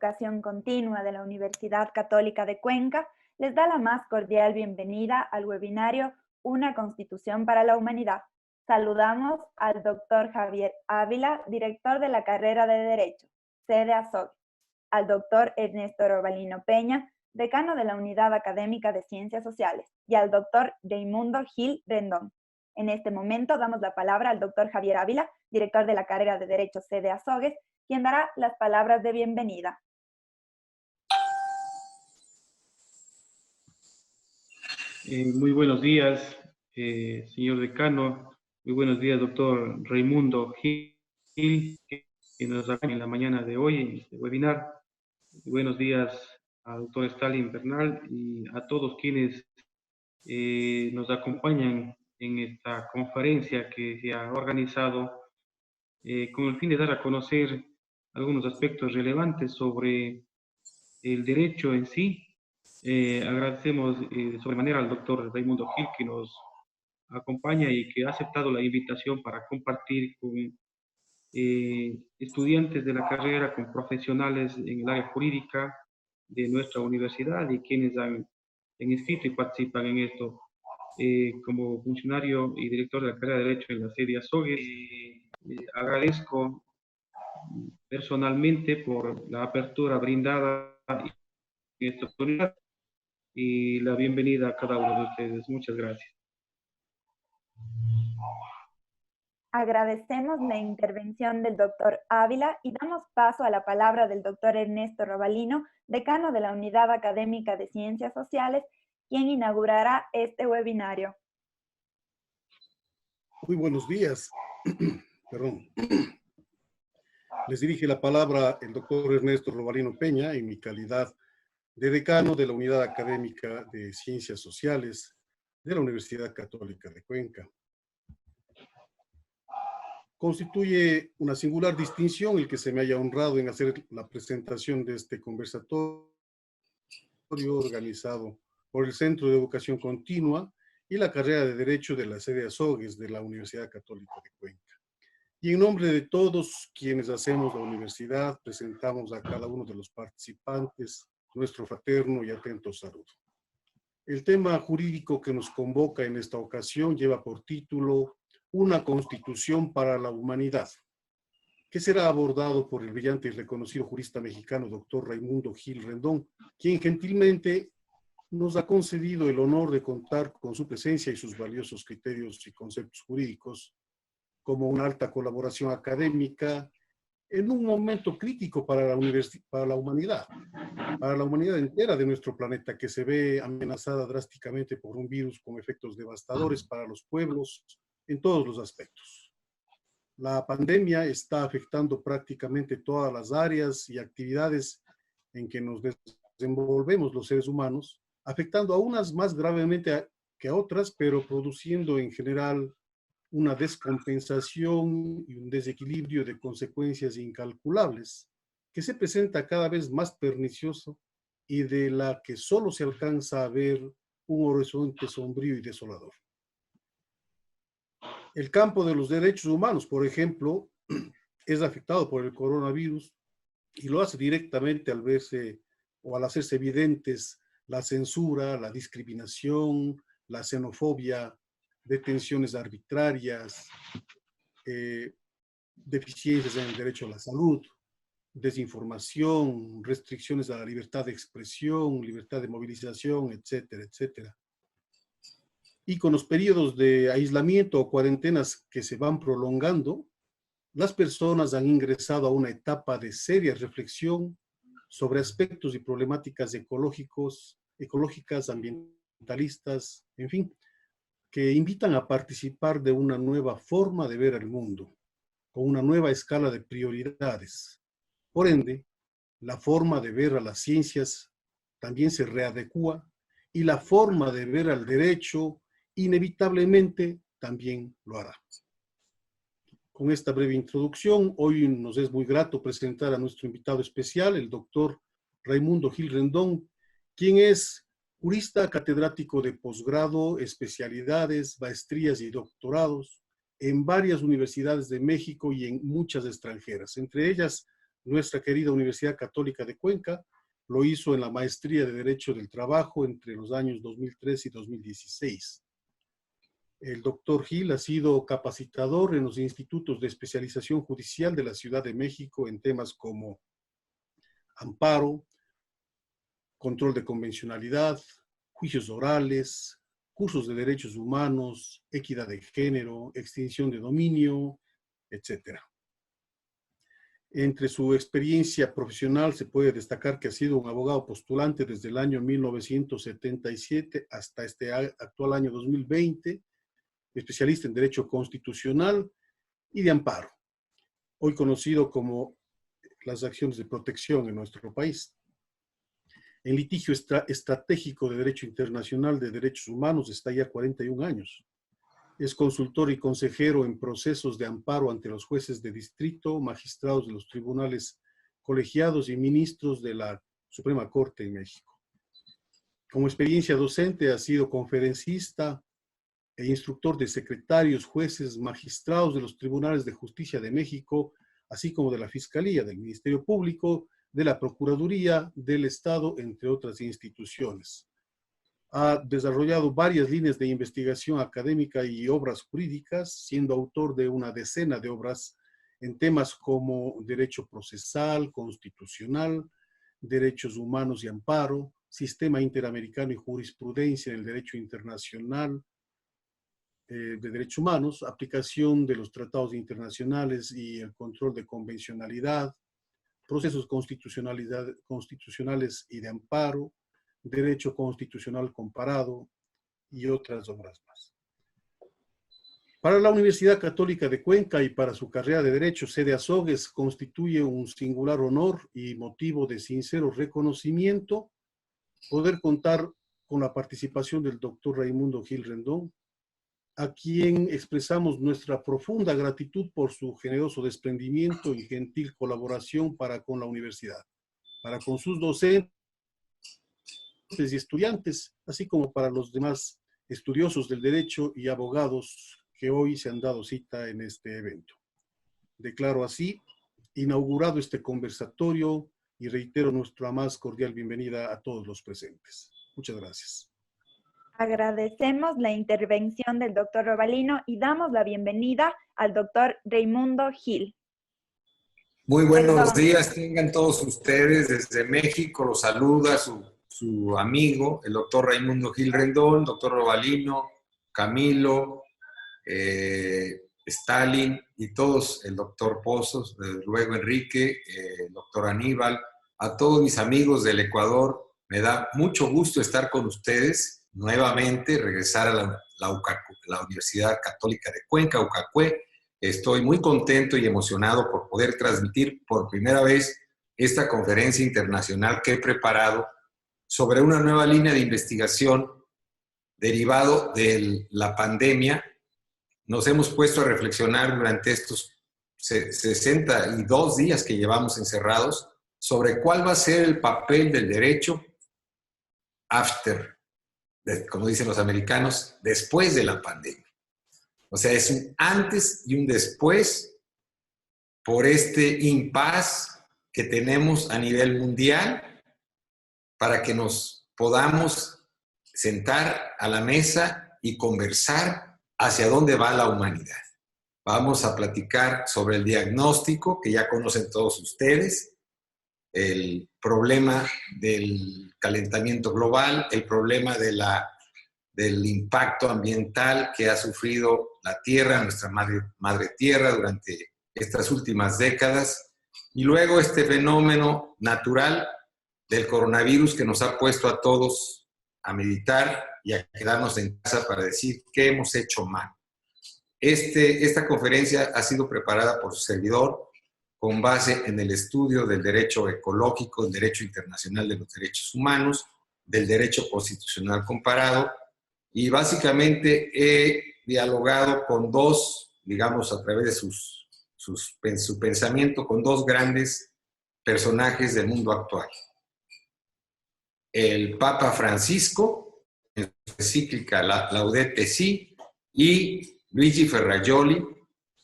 Educación Continua de la Universidad Católica de Cuenca les da la más cordial bienvenida al webinario Una Constitución para la Humanidad. Saludamos al doctor Javier Ávila, director de la carrera de Derecho, sede Azogues, al doctor Ernesto Robalino Peña, decano de la Unidad Académica de Ciencias Sociales, y al doctor Raimundo Gil Rendón. En este momento damos la palabra al doctor Javier Ávila, director de la carrera de Derecho, sede Azogues, quien dará las palabras de bienvenida. Muy buenos días, señor decano. Muy buenos días, doctor Raimundo Gil, que nos acompaña en la mañana de hoy en este webinar. Muy buenos días al doctor Stalin Bernal y a todos quienes nos acompañan en esta conferencia que se ha organizado con el fin de dar a conocer algunos aspectos relevantes sobre el derecho en sí. Agradecemos de sobremanera al doctor Raimundo Gil que nos acompaña y que ha aceptado la invitación para compartir con estudiantes de la carrera, con profesionales en el área jurídica de nuestra universidad y quienes han inscrito y participan en esto. Como funcionario y director de la carrera de Derecho en la sede Azogues, agradezco personalmente por la apertura brindada en esta oportunidad y la bienvenida a cada uno de ustedes. Muchas gracias. Agradecemos la intervención del doctor Ávila y damos paso a la palabra del doctor Ernesto Robalino, decano de la Unidad Académica de Ciencias Sociales, quien inaugurará este webinario. Muy buenos días. Perdón. Les dirige la palabra el doctor Ernesto Robalino Peña en mi calidad de decano de la Unidad Académica de Ciencias Sociales de la Universidad Católica de Cuenca. Constituye una singular distinción el que se me haya honrado en hacer la presentación de este conversatorio organizado por el Centro de Educación Continua y la carrera de Derecho de la sede Azogues de la Universidad Católica de Cuenca. Y en nombre de todos quienes hacemos la universidad, presentamos a cada uno de los participantes nuestro fraterno y atento saludo. El tema jurídico que nos convoca en esta ocasión lleva por título Una Constitución para la Humanidad, que será abordado por el brillante y reconocido jurista mexicano doctor Raimundo Gil Rendón, quien gentilmente nos ha concedido el honor de contar con su presencia y sus valiosos criterios y conceptos jurídicos como una alta colaboración académica en un momento crítico para la humanidad entera de nuestro planeta, que se ve amenazada drásticamente por un virus con efectos devastadores para los pueblos en todos los aspectos. La pandemia está afectando prácticamente todas las áreas y actividades en que nos desenvolvemos los seres humanos, afectando a unas más gravemente que a otras, pero produciendo en general una descompensación y un desequilibrio de consecuencias incalculables que se presenta cada vez más pernicioso y de la que solo se alcanza a ver un horizonte sombrío y desolador. El campo de los derechos humanos, por ejemplo, es afectado por el coronavirus y lo hace directamente al verse o al hacerse evidentes la censura, la discriminación, la xenofobia, detenciones arbitrarias, deficiencias en el derecho a la salud, desinformación, restricciones a la libertad de expresión, libertad de movilización, etcétera, etcétera. Y con los periodos de aislamiento o cuarentenas que se van prolongando, las personas han ingresado a una etapa de seria reflexión sobre aspectos y problemáticas ecológicas, ambientalistas, en fin, que invitan a participar de una nueva forma de ver el mundo, con una nueva escala de prioridades. Por ende, la forma de ver a las ciencias también se readecúa y la forma de ver al derecho inevitablemente también lo hará. Con esta breve introducción, hoy nos es muy grato presentar a nuestro invitado especial, el doctor Raimundo Gil Rendón, quien es jurista catedrático de posgrado, especialidades, maestrías y doctorados en varias universidades de México y en muchas extranjeras, entre ellas nuestra querida Universidad Católica de Cuenca. Lo hizo en la Maestría de Derecho del Trabajo entre los años 2003 y 2016. El doctor Gil ha sido capacitador en los institutos de especialización judicial de la Ciudad de México en temas como amparo, control de convencionalidad, juicios orales, cursos de derechos humanos, equidad de género, extinción de dominio, etc. Entre su experiencia profesional se puede destacar que ha sido un abogado postulante desde el año 1977 hasta este actual año 2020, especialista en Derecho Constitucional y de Amparo, hoy conocido como las acciones de protección en nuestro país. En litigio estratégico de Derecho Internacional de Derechos Humanos está ya 41 años. Es consultor y consejero en procesos de amparo ante los jueces de distrito, magistrados de los tribunales colegiados y ministros de la Suprema Corte en México. Como experiencia docente ha sido conferencista e instructor de secretarios, jueces, magistrados de los tribunales de justicia de México, así como de la Fiscalía, del Ministerio Público, de la Procuraduría del Estado, entre otras instituciones. Ha desarrollado varias líneas de investigación académica y obras jurídicas, siendo autor de una decena de obras en temas como derecho procesal, constitucional, derechos humanos y amparo, sistema interamericano y jurisprudencia en el derecho internacional de derechos humanos, aplicación de los tratados internacionales y el control de convencionalidad, procesos constitucionales y de amparo, derecho constitucional comparado y otras obras más. Para la Universidad Católica de Cuenca y para su carrera de Derecho, sede Azogues constituye un singular honor y motivo de sincero reconocimiento poder contar con la participación del doctor Raimundo Gil Rendón, a quien expresamos nuestra profunda gratitud por su generoso desprendimiento y gentil colaboración para con la universidad, para con sus docentes y estudiantes, así como para los demás estudiosos del derecho y abogados que hoy se han dado cita en este evento. Declaro así inaugurado este conversatorio y reitero nuestra más cordial bienvenida a todos los presentes. Muchas gracias. Agradecemos la intervención del doctor Robalino y damos la bienvenida al doctor Raimundo Gil. Muy buenos días, tengan todos ustedes. Desde México los saluda su amigo, el doctor Raimundo Gil Rendón, doctor Robalino, Camilo, Stalin y todos, el doctor Pozos, luego Enrique, el doctor Aníbal, a todos mis amigos del Ecuador. Me da mucho gusto estar con ustedes nuevamente, regresar a la Universidad Católica de Cuenca, UCACUE. Estoy muy contento y emocionado por poder transmitir por primera vez esta conferencia internacional que he preparado sobre una nueva línea de investigación derivado de la pandemia. Nos hemos puesto a reflexionar durante estos 62 días que llevamos encerrados sobre cuál va a ser el papel del derecho after, como dicen los americanos, después de la pandemia. O sea, es un antes y un después por este impasse que tenemos a nivel mundial para que nos podamos sentar a la mesa y conversar hacia dónde va la humanidad. Vamos a platicar sobre el diagnóstico que ya conocen todos ustedes, el problema del calentamiento global, el problema del impacto ambiental que ha sufrido la Tierra, nuestra madre Tierra, durante estas últimas décadas, y luego este fenómeno natural del coronavirus que nos ha puesto a todos a meditar y a quedarnos en casa para decir qué hemos hecho mal. Esta conferencia ha sido preparada por su servidor con base en el estudio del derecho ecológico, del derecho internacional de los derechos humanos, del derecho constitucional comparado, y básicamente he dialogado con dos, digamos, a través de su pensamiento, con dos grandes personajes del mundo actual. El Papa Francisco, en su encíclica Laudate Si, y Luigi Ferrajoli,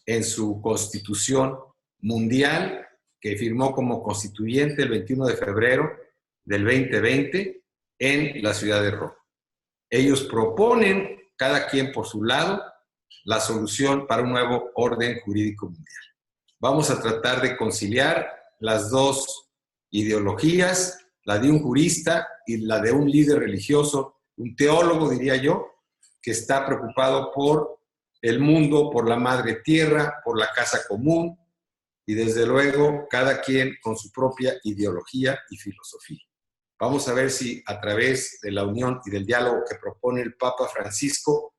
en su Constitución Mundial, que firmó como constituyente el 21 de febrero del 2020 en la ciudad de Roma. Ellos proponen, cada quien por su lado, la solución para un nuevo orden jurídico mundial. Vamos a tratar de conciliar las dos ideologías, la de un jurista y la de un líder religioso, un teólogo, diría yo, que está preocupado por el mundo, por la madre tierra, por la casa común, y desde luego cada quien con su propia ideología y filosofía. Vamos a ver si a través de la unión y del diálogo que propone el Papa Francisco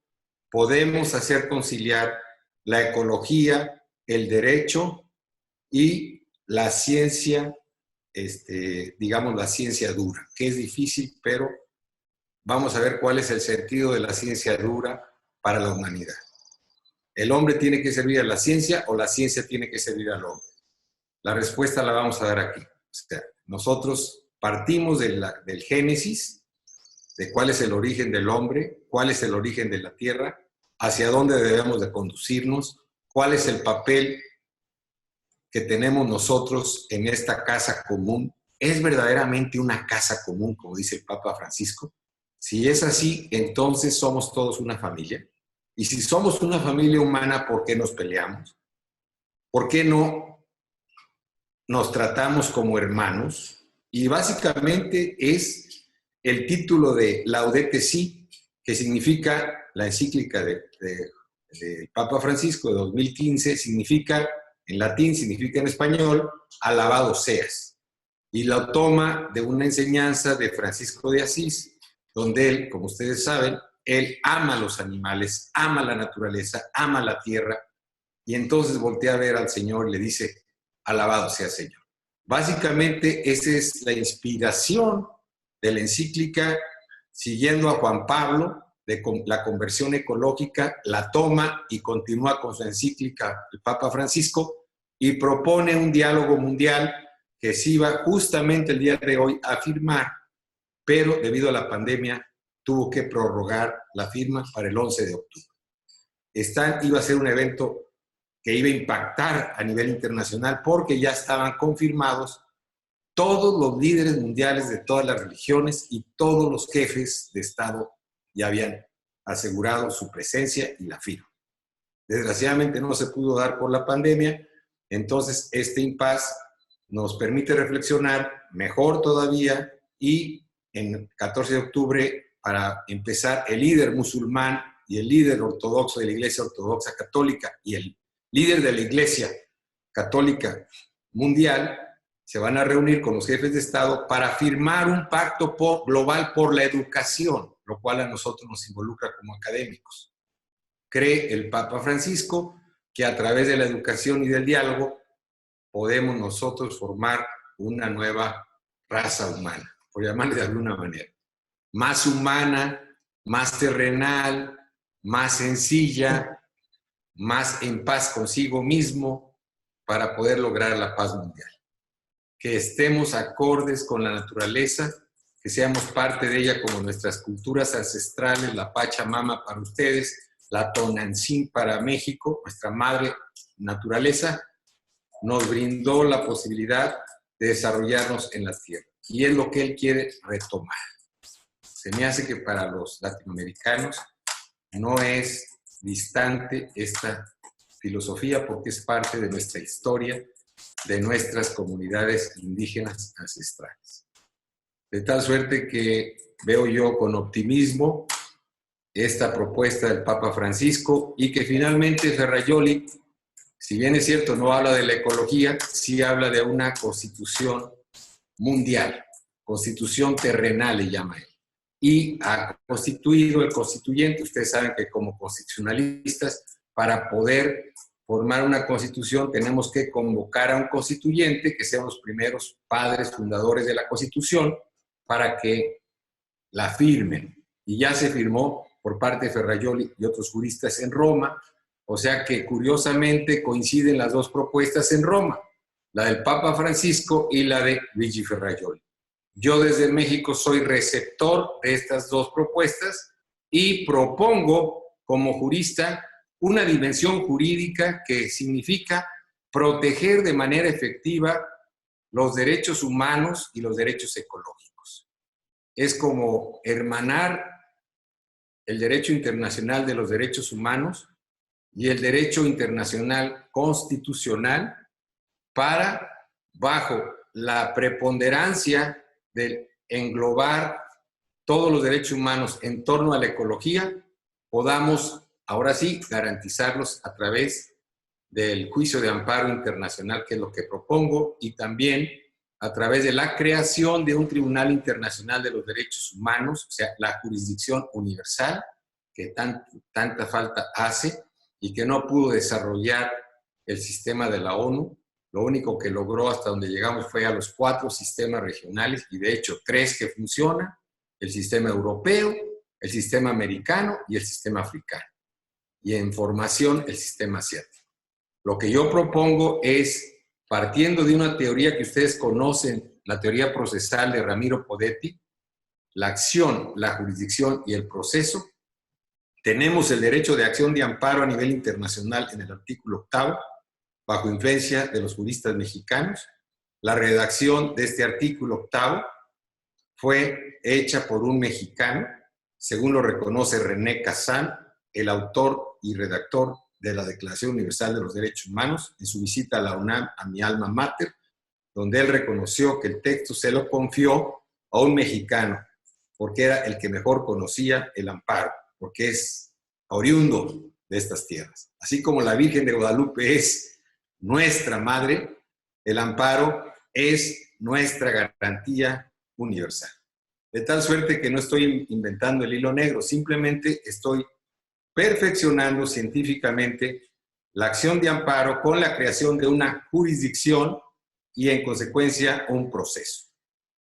podemos hacer conciliar la ecología, el derecho y la ciencia, digamos la ciencia dura, que es difícil, pero vamos a ver cuál es el sentido de la ciencia dura para la humanidad. ¿El hombre tiene que servir a la ciencia o la ciencia tiene que servir al hombre? La respuesta la vamos a dar aquí. O sea, nosotros partimos del Génesis, de cuál es el origen del hombre, cuál es el origen de la tierra, hacia dónde debemos de conducirnos, cuál es el papel que tenemos nosotros en esta casa común. ¿Es verdaderamente una casa común, como dice el Papa Francisco? Si es así, entonces somos todos una familia. Y si somos una familia humana, ¿por qué nos peleamos? ¿Por qué no nos tratamos como hermanos? Y básicamente es el título de Laudate Si, que significa, la encíclica del Papa Francisco de 2015, significa, en latín, significa en español, alabado seas. Y lo toma de una enseñanza de Francisco de Asís, donde él, como ustedes saben, él ama a los animales, ama la naturaleza, ama la tierra, y entonces voltea a ver al Señor y le dice, alabado sea Señor. Básicamente, esa es la inspiración de la encíclica, siguiendo a Juan Pablo, de la conversión ecológica, la toma y continúa con su encíclica el Papa Francisco, y propone un diálogo mundial que se iba justamente el día de hoy a firmar, pero debido a la pandemia tuvo que prorrogar la firma para el 11 de octubre. Iba a ser un evento que iba a impactar a nivel internacional porque ya estaban confirmados todos los líderes mundiales de todas las religiones y todos los jefes de Estado ya habían asegurado su presencia y la firma. Desgraciadamente no se pudo dar por la pandemia, entonces este impasse nos permite reflexionar mejor todavía y en 14 de octubre para empezar el líder musulmán y el líder ortodoxo de la Iglesia Ortodoxa Católica y el líder de la Iglesia Católica Mundial se van a reunir con los jefes de Estado para firmar un pacto global por la educación, lo cual a nosotros nos involucra como académicos. Cree el Papa Francisco que a través de la educación y del diálogo podemos nosotros formar una nueva raza humana, por llamarle de alguna manera. Más humana, más terrenal, más sencilla, más en paz consigo mismo para poder lograr la paz mundial. Que estemos acordes con la naturaleza, que seamos parte de ella como nuestras culturas ancestrales, la Pachamama para ustedes, la Tonantzin para México, nuestra madre naturaleza, nos brindó la posibilidad de desarrollarnos en la tierra. Y es lo que él quiere retomar. Se me hace que para los latinoamericanos no es distante esta filosofía porque es parte de nuestra historia, de nuestras comunidades indígenas ancestrales. De tal suerte que veo yo con optimismo esta propuesta del Papa Francisco y que finalmente Ferrajoli, si bien es cierto no habla de la ecología, sí habla de una constitución mundial, constitución terrenal le llama él. Y ha constituido el constituyente, ustedes saben que como constitucionalistas, para poder formar una constitución tenemos que convocar a un constituyente, que sean los primeros padres fundadores de la constitución, para que la firmen. Y ya se firmó por parte de Ferrajoli y otros juristas en Roma, o sea que curiosamente coinciden las dos propuestas en Roma, la del Papa Francisco y la de Luigi Ferrajoli. Yo desde México soy receptor de estas dos propuestas y propongo como jurista una dimensión jurídica que significa proteger de manera efectiva los derechos humanos y los derechos ecológicos. Es como hermanar el derecho internacional de los derechos humanos y el derecho internacional constitucional para, bajo la preponderancia de englobar todos los derechos humanos en torno a la ecología, podamos, ahora sí, garantizarlos a través del juicio de amparo internacional, que es lo que propongo, y también a través de la creación de un Tribunal Internacional de los Derechos Humanos, o sea, la jurisdicción universal, que tanta falta hace y que no pudo desarrollar el sistema de la ONU. Lo único que logró hasta donde llegamos fue a los 4 sistemas regionales, y de hecho 3 que funcionan: el sistema europeo, el sistema americano y el sistema africano. Y en formación, el sistema asiático. Lo que yo propongo es, partiendo de una teoría que ustedes conocen, la teoría procesal de Ramiro Podetti, la acción, la jurisdicción y el proceso. Tenemos el derecho de acción de amparo a nivel internacional en el artículo 8º, bajo influencia de los juristas mexicanos. La redacción de este artículo 8º fue hecha por un mexicano, según lo reconoce René Cassin, el autor y redactor de la Declaración Universal de los Derechos Humanos, en su visita a la UNAM, a mi alma mater, donde él reconoció que el texto se lo confió a un mexicano, porque era el que mejor conocía el amparo, porque es oriundo de estas tierras. Así como la Virgen de Guadalupe es nuestra madre, el amparo es nuestra garantía universal. De tal suerte que no estoy inventando el hilo negro, simplemente estoy perfeccionando científicamente la acción de amparo con la creación de una jurisdicción y, en consecuencia, un proceso.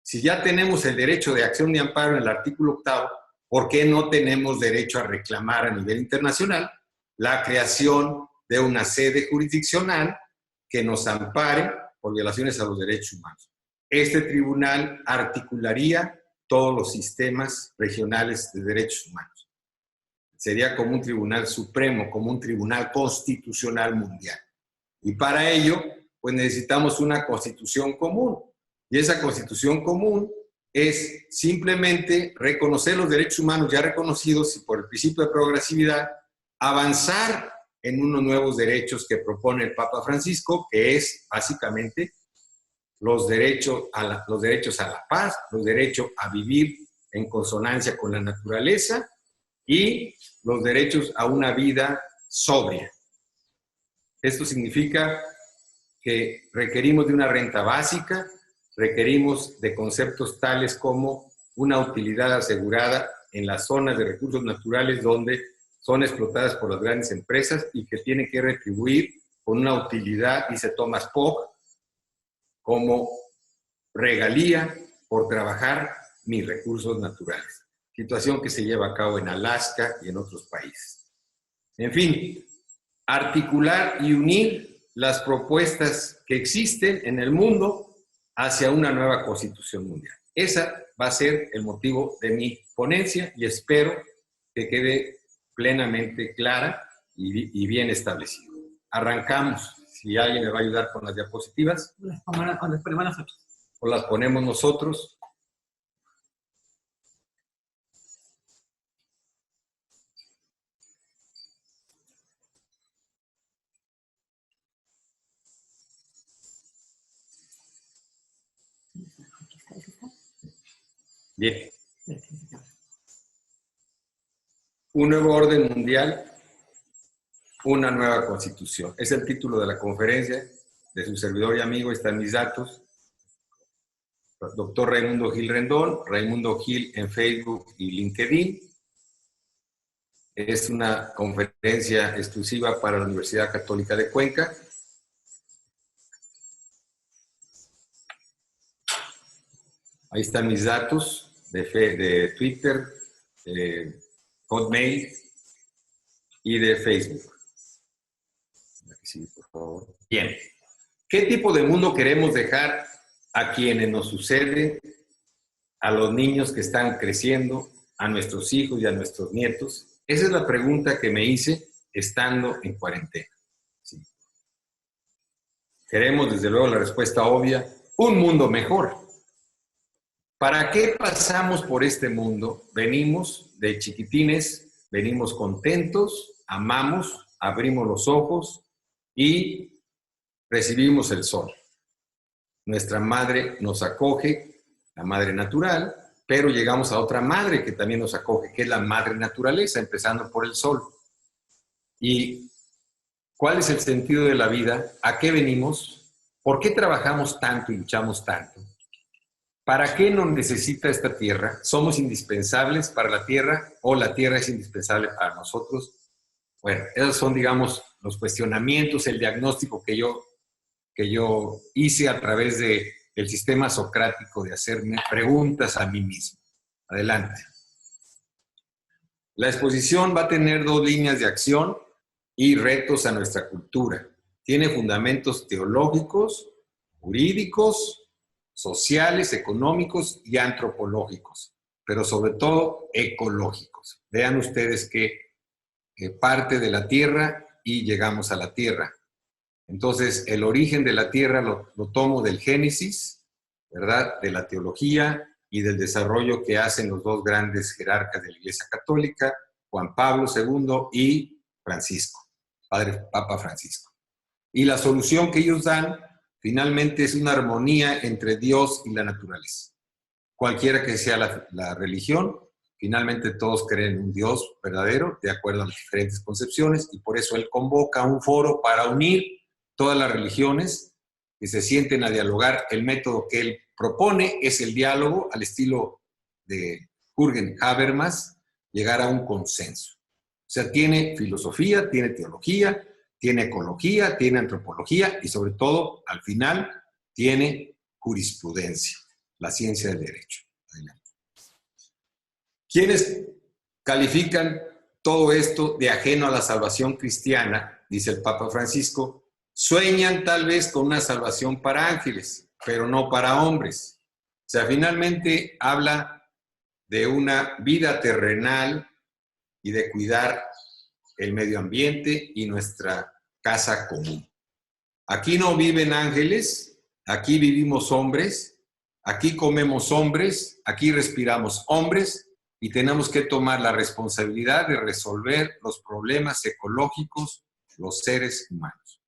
Si ya tenemos el derecho de acción de amparo en el artículo 8º, ¿por qué no tenemos derecho a reclamar a nivel internacional la creación de una sede jurisdiccional que nos ampare por violaciones a los derechos humanos? Este tribunal articularía todos los sistemas regionales de derechos humanos. Sería como un tribunal supremo, como un tribunal constitucional mundial. Y para ello, pues necesitamos una constitución común. Y esa constitución común es simplemente reconocer los derechos humanos ya reconocidos y, por el principio de progresividad, avanzar en unos nuevos derechos que propone el Papa Francisco, que es básicamente los derechos a la paz, los derechos a vivir en consonancia con la naturaleza y los derechos a una vida sobria. Esto significa que requerimos de una renta básica, requerimos de conceptos tales como una utilidad asegurada en las zonas de recursos naturales donde son explotadas por las grandes empresas y que tienen que retribuir con una utilidad, dice Thomas Pogge, como regalía por trabajar mis recursos naturales. Situación que se lleva a cabo en Alaska y en otros países. En fin, articular y unir las propuestas que existen en el mundo hacia una nueva constitución mundial. Esa va a ser el motivo de mi ponencia y espero que quede plenamente clara y bien establecido. Arrancamos. Si alguien me va a ayudar con las diapositivas. Las ponemos nosotros. O las ponemos nosotros. Bien. Un nuevo orden mundial, una nueva constitución. Es el título de la conferencia de su servidor y amigo. Están mis datos. Doctor Raimundo Gil Rendón, Raimundo Gil en Facebook y LinkedIn. Es una conferencia exclusiva para la Universidad Católica de Cuenca. Ahí están mis datos de Twitter, de Hotmail y de Facebook. Sí, por favor. Bien. ¿Qué tipo de mundo queremos dejar a quienes nos suceden, a los niños que están creciendo, a nuestros hijos y a nuestros nietos? Esa es la pregunta que me hice estando en cuarentena. Sí. Queremos, desde luego, la respuesta obvia, un mundo mejor. ¿Para qué pasamos por este mundo? Venimos de chiquitines, venimos contentos, amamos, abrimos los ojos y recibimos el sol. Nuestra madre nos acoge, la madre natural, pero llegamos a otra madre que también nos acoge, que es la madre naturaleza, empezando por el sol. ¿Y cuál es el sentido de la vida? ¿A qué venimos? ¿Por qué trabajamos tanto y luchamos tanto? ¿Para qué nos necesita esta tierra? ¿Somos indispensables para la tierra o la tierra es indispensable para nosotros? Bueno, esos son, digamos, los cuestionamientos, el diagnóstico que yo hice a través del sistema socrático de hacerme preguntas a mí mismo. Adelante. La exposición va a tener 2 líneas de acción y retos a nuestra cultura. Tiene fundamentos teológicos, jurídicos, sociales, económicos y antropológicos, pero sobre todo ecológicos. Vean ustedes que parte de la tierra y llegamos a la tierra. Entonces, el origen de la tierra lo tomo del Génesis, ¿verdad? De la teología y del desarrollo que hacen los 2 grandes jerarcas de la Iglesia Católica, Juan Pablo II y Francisco, Papa Francisco. Y la solución que ellos dan, finalmente, es una armonía entre Dios y la naturaleza. Cualquiera que sea la religión, finalmente todos creen en un Dios verdadero, de acuerdo a las diferentes concepciones, y por eso él convoca un foro para unir todas las religiones que se sienten a dialogar. El método que él propone es el diálogo al estilo de Jürgen Habermas, llegar a un consenso. O sea, tiene filosofía, tiene teología, tiene ecología, tiene antropología y sobre todo, al final, tiene jurisprudencia, la ciencia del derecho. Adelante. ¿Quiénes califican todo esto de ajeno a la salvación cristiana? Dice el Papa Francisco, sueñan tal vez con una salvación para ángeles, pero no para hombres. O sea, finalmente habla de una vida terrenal y de cuidar el medio ambiente y nuestra casa común. Aquí no viven ángeles, aquí vivimos hombres, aquí comemos hombres, aquí respiramos hombres y tenemos que tomar la responsabilidad de resolver los problemas ecológicos, los seres humanos.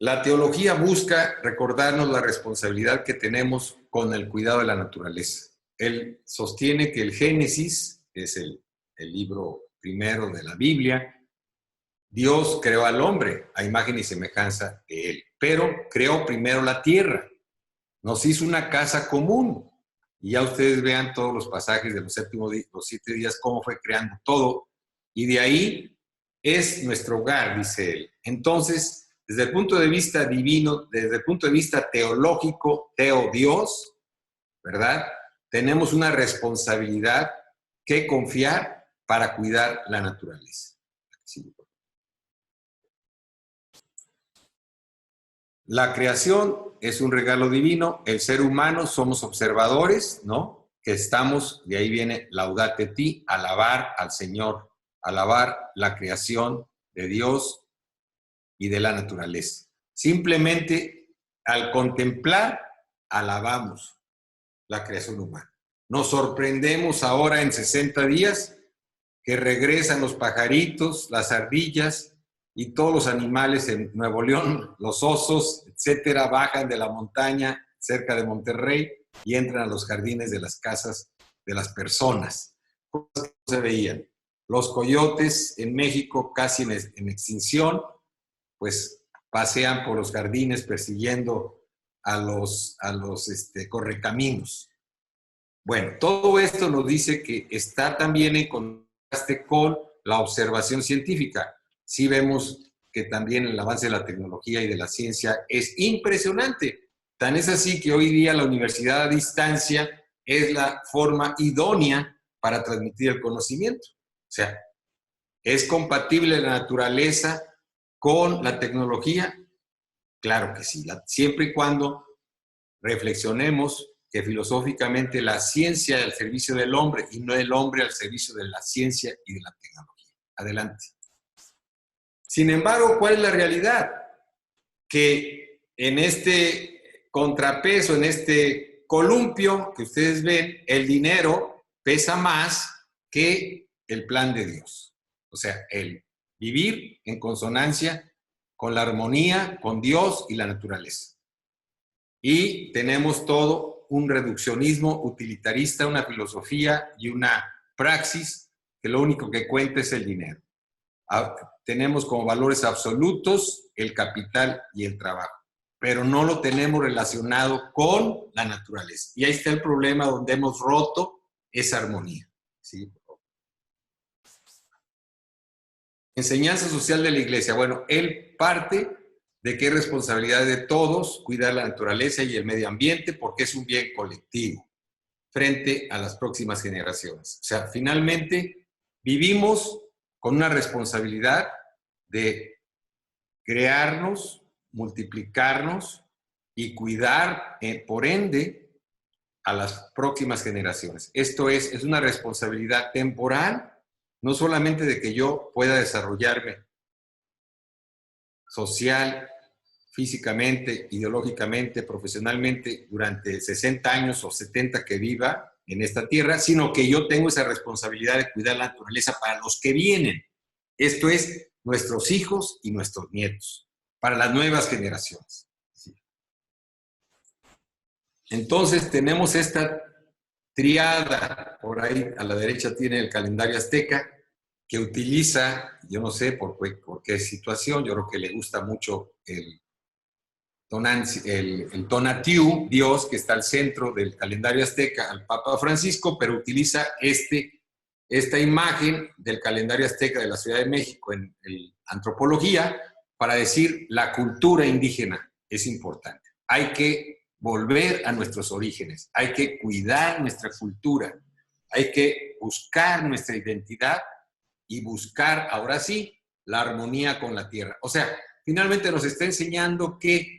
La teología busca recordarnos la responsabilidad que tenemos con el cuidado de la naturaleza. Él sostiene que el Génesis, que es el libro primero de la Biblia, Dios creó al hombre a imagen y semejanza de él, pero creó primero la tierra, nos hizo una casa común. Y ya ustedes vean todos los pasajes de los 7 días, cómo fue creando todo. Y de ahí es nuestro hogar, dice él. Entonces, desde el punto de vista divino, desde el punto de vista teológico, Dios, ¿verdad? Tenemos una responsabilidad que confiar para cuidar la naturaleza. Sí. La creación es un regalo divino, el ser humano somos observadores, ¿no? Que estamos, de ahí viene laudate ti, alabar al Señor, alabar la creación de Dios y de la naturaleza. Simplemente al contemplar, alabamos la creación humana. Nos sorprendemos ahora en 60 días que regresan los pajaritos, las ardillas y todos los animales en Nuevo León, los osos, etcétera, bajan de la montaña cerca de Monterrey y entran a los jardines de las casas de las personas. Cosas que no se veían. Los coyotes en México, casi en extinción, pues pasean por los jardines persiguiendo a los correcaminos. Bueno, todo esto nos dice que está también en contraste con la observación científica. Sí vemos que también el avance de la tecnología y de la ciencia es impresionante. Tan es así que hoy día la universidad a distancia es la forma idónea para transmitir el conocimiento. O sea, ¿es compatible la naturaleza con la tecnología? Claro que sí, siempre y cuando reflexionemos que filosóficamente la ciencia es al servicio del hombre y no el hombre al servicio de la ciencia y de la tecnología. Adelante. Sin embargo, ¿cuál es la realidad? Que en este contrapeso, en este columpio que ustedes ven, el dinero pesa más que el plan de Dios. O sea, el vivir en consonancia con la armonía, con Dios y la naturaleza. Y tenemos todo un reduccionismo utilitarista, una filosofía y una praxis que lo único que cuenta es el dinero. Tenemos como valores absolutos el capital y el trabajo, pero no lo tenemos relacionado con la naturaleza. Y ahí está el problema donde hemos roto esa armonía. ¿Sí? Enseñanza social de la Iglesia. Bueno, él parte de que es responsabilidad de todos cuidar la naturaleza y el medio ambiente porque es un bien colectivo frente a las próximas generaciones. O sea, finalmente vivimos con una responsabilidad de crearnos, multiplicarnos y cuidar, por ende, a las próximas generaciones. Esto es una responsabilidad temporal, no solamente de que yo pueda desarrollarme social, físicamente, ideológicamente, profesionalmente durante 60 años o 70 que viva en esta tierra, sino que yo tengo esa responsabilidad de cuidar la naturaleza para los que vienen. Esto es nuestros hijos y nuestros nietos, para las nuevas generaciones. Sí. Entonces tenemos esta triada, por ahí a la derecha tiene el calendario azteca, que utiliza, yo no sé por qué situación, yo creo que le gusta mucho el Tonatiuh, Dios, que está al centro del calendario azteca, al Papa Francisco, pero utiliza esta imagen del calendario azteca de la Ciudad de México en antropología para decir la cultura indígena es importante. Hay que volver a nuestros orígenes, hay que cuidar nuestra cultura, hay que buscar nuestra identidad y buscar, ahora sí, la armonía con la tierra. O sea, finalmente nos está enseñando que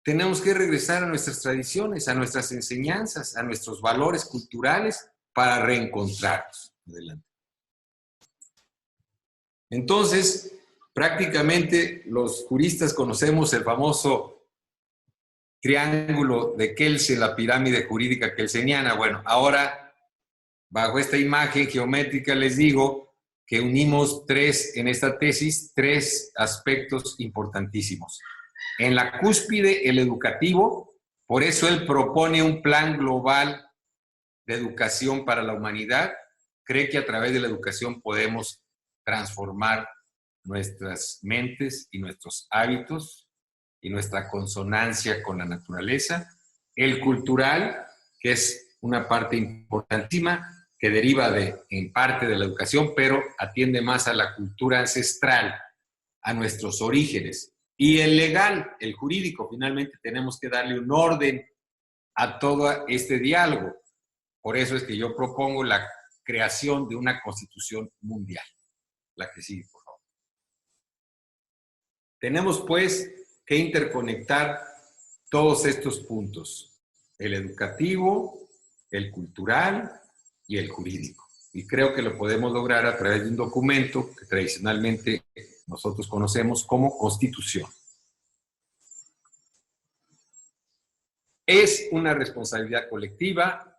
tenemos que regresar a nuestras tradiciones, a nuestras enseñanzas, a nuestros valores culturales para reencontrarnos. Adelante. Entonces, prácticamente los juristas conocemos el famoso triángulo de Kelsen, la pirámide jurídica kelseniana. Bueno, ahora, bajo esta imagen geométrica, les digo que unimos en esta tesis, tres aspectos importantísimos. En la cúspide, el educativo, por eso él propone un plan global de educación para la humanidad. Cree que a través de la educación podemos transformar nuestras mentes y nuestros hábitos y nuestra consonancia con la naturaleza. El cultural, que es una parte importantísima, que deriva en parte de la educación, pero atiende más a la cultura ancestral, a nuestros orígenes. Y el legal, el jurídico, finalmente tenemos que darle un orden a todo este diálogo. Por eso es que yo propongo la creación de una constitución mundial. La que sigue, por favor. Tenemos, pues, que interconectar todos estos puntos. El educativo, el cultural y el jurídico. Y creo que lo podemos lograr a través de un documento que tradicionalmente nosotros conocemos como Constitución. Es una responsabilidad colectiva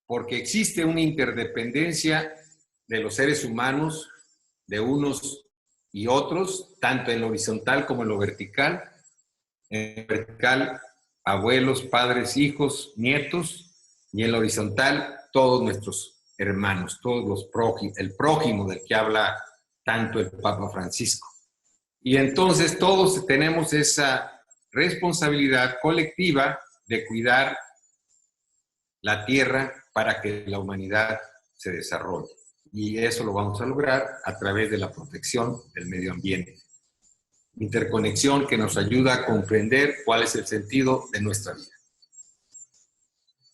porque existe una interdependencia de los seres humanos, de unos y otros, tanto en lo horizontal como en lo vertical. En lo vertical, abuelos, padres, hijos, nietos, y en lo horizontal, todos nuestros hermanos, todos los el prójimo del que habla tanto el Papa Francisco. Y entonces todos tenemos esa responsabilidad colectiva de cuidar la tierra para que la humanidad se desarrolle. Y eso lo vamos a lograr a través de la protección del medio ambiente. Interconexión que nos ayuda a comprender cuál es el sentido de nuestra vida.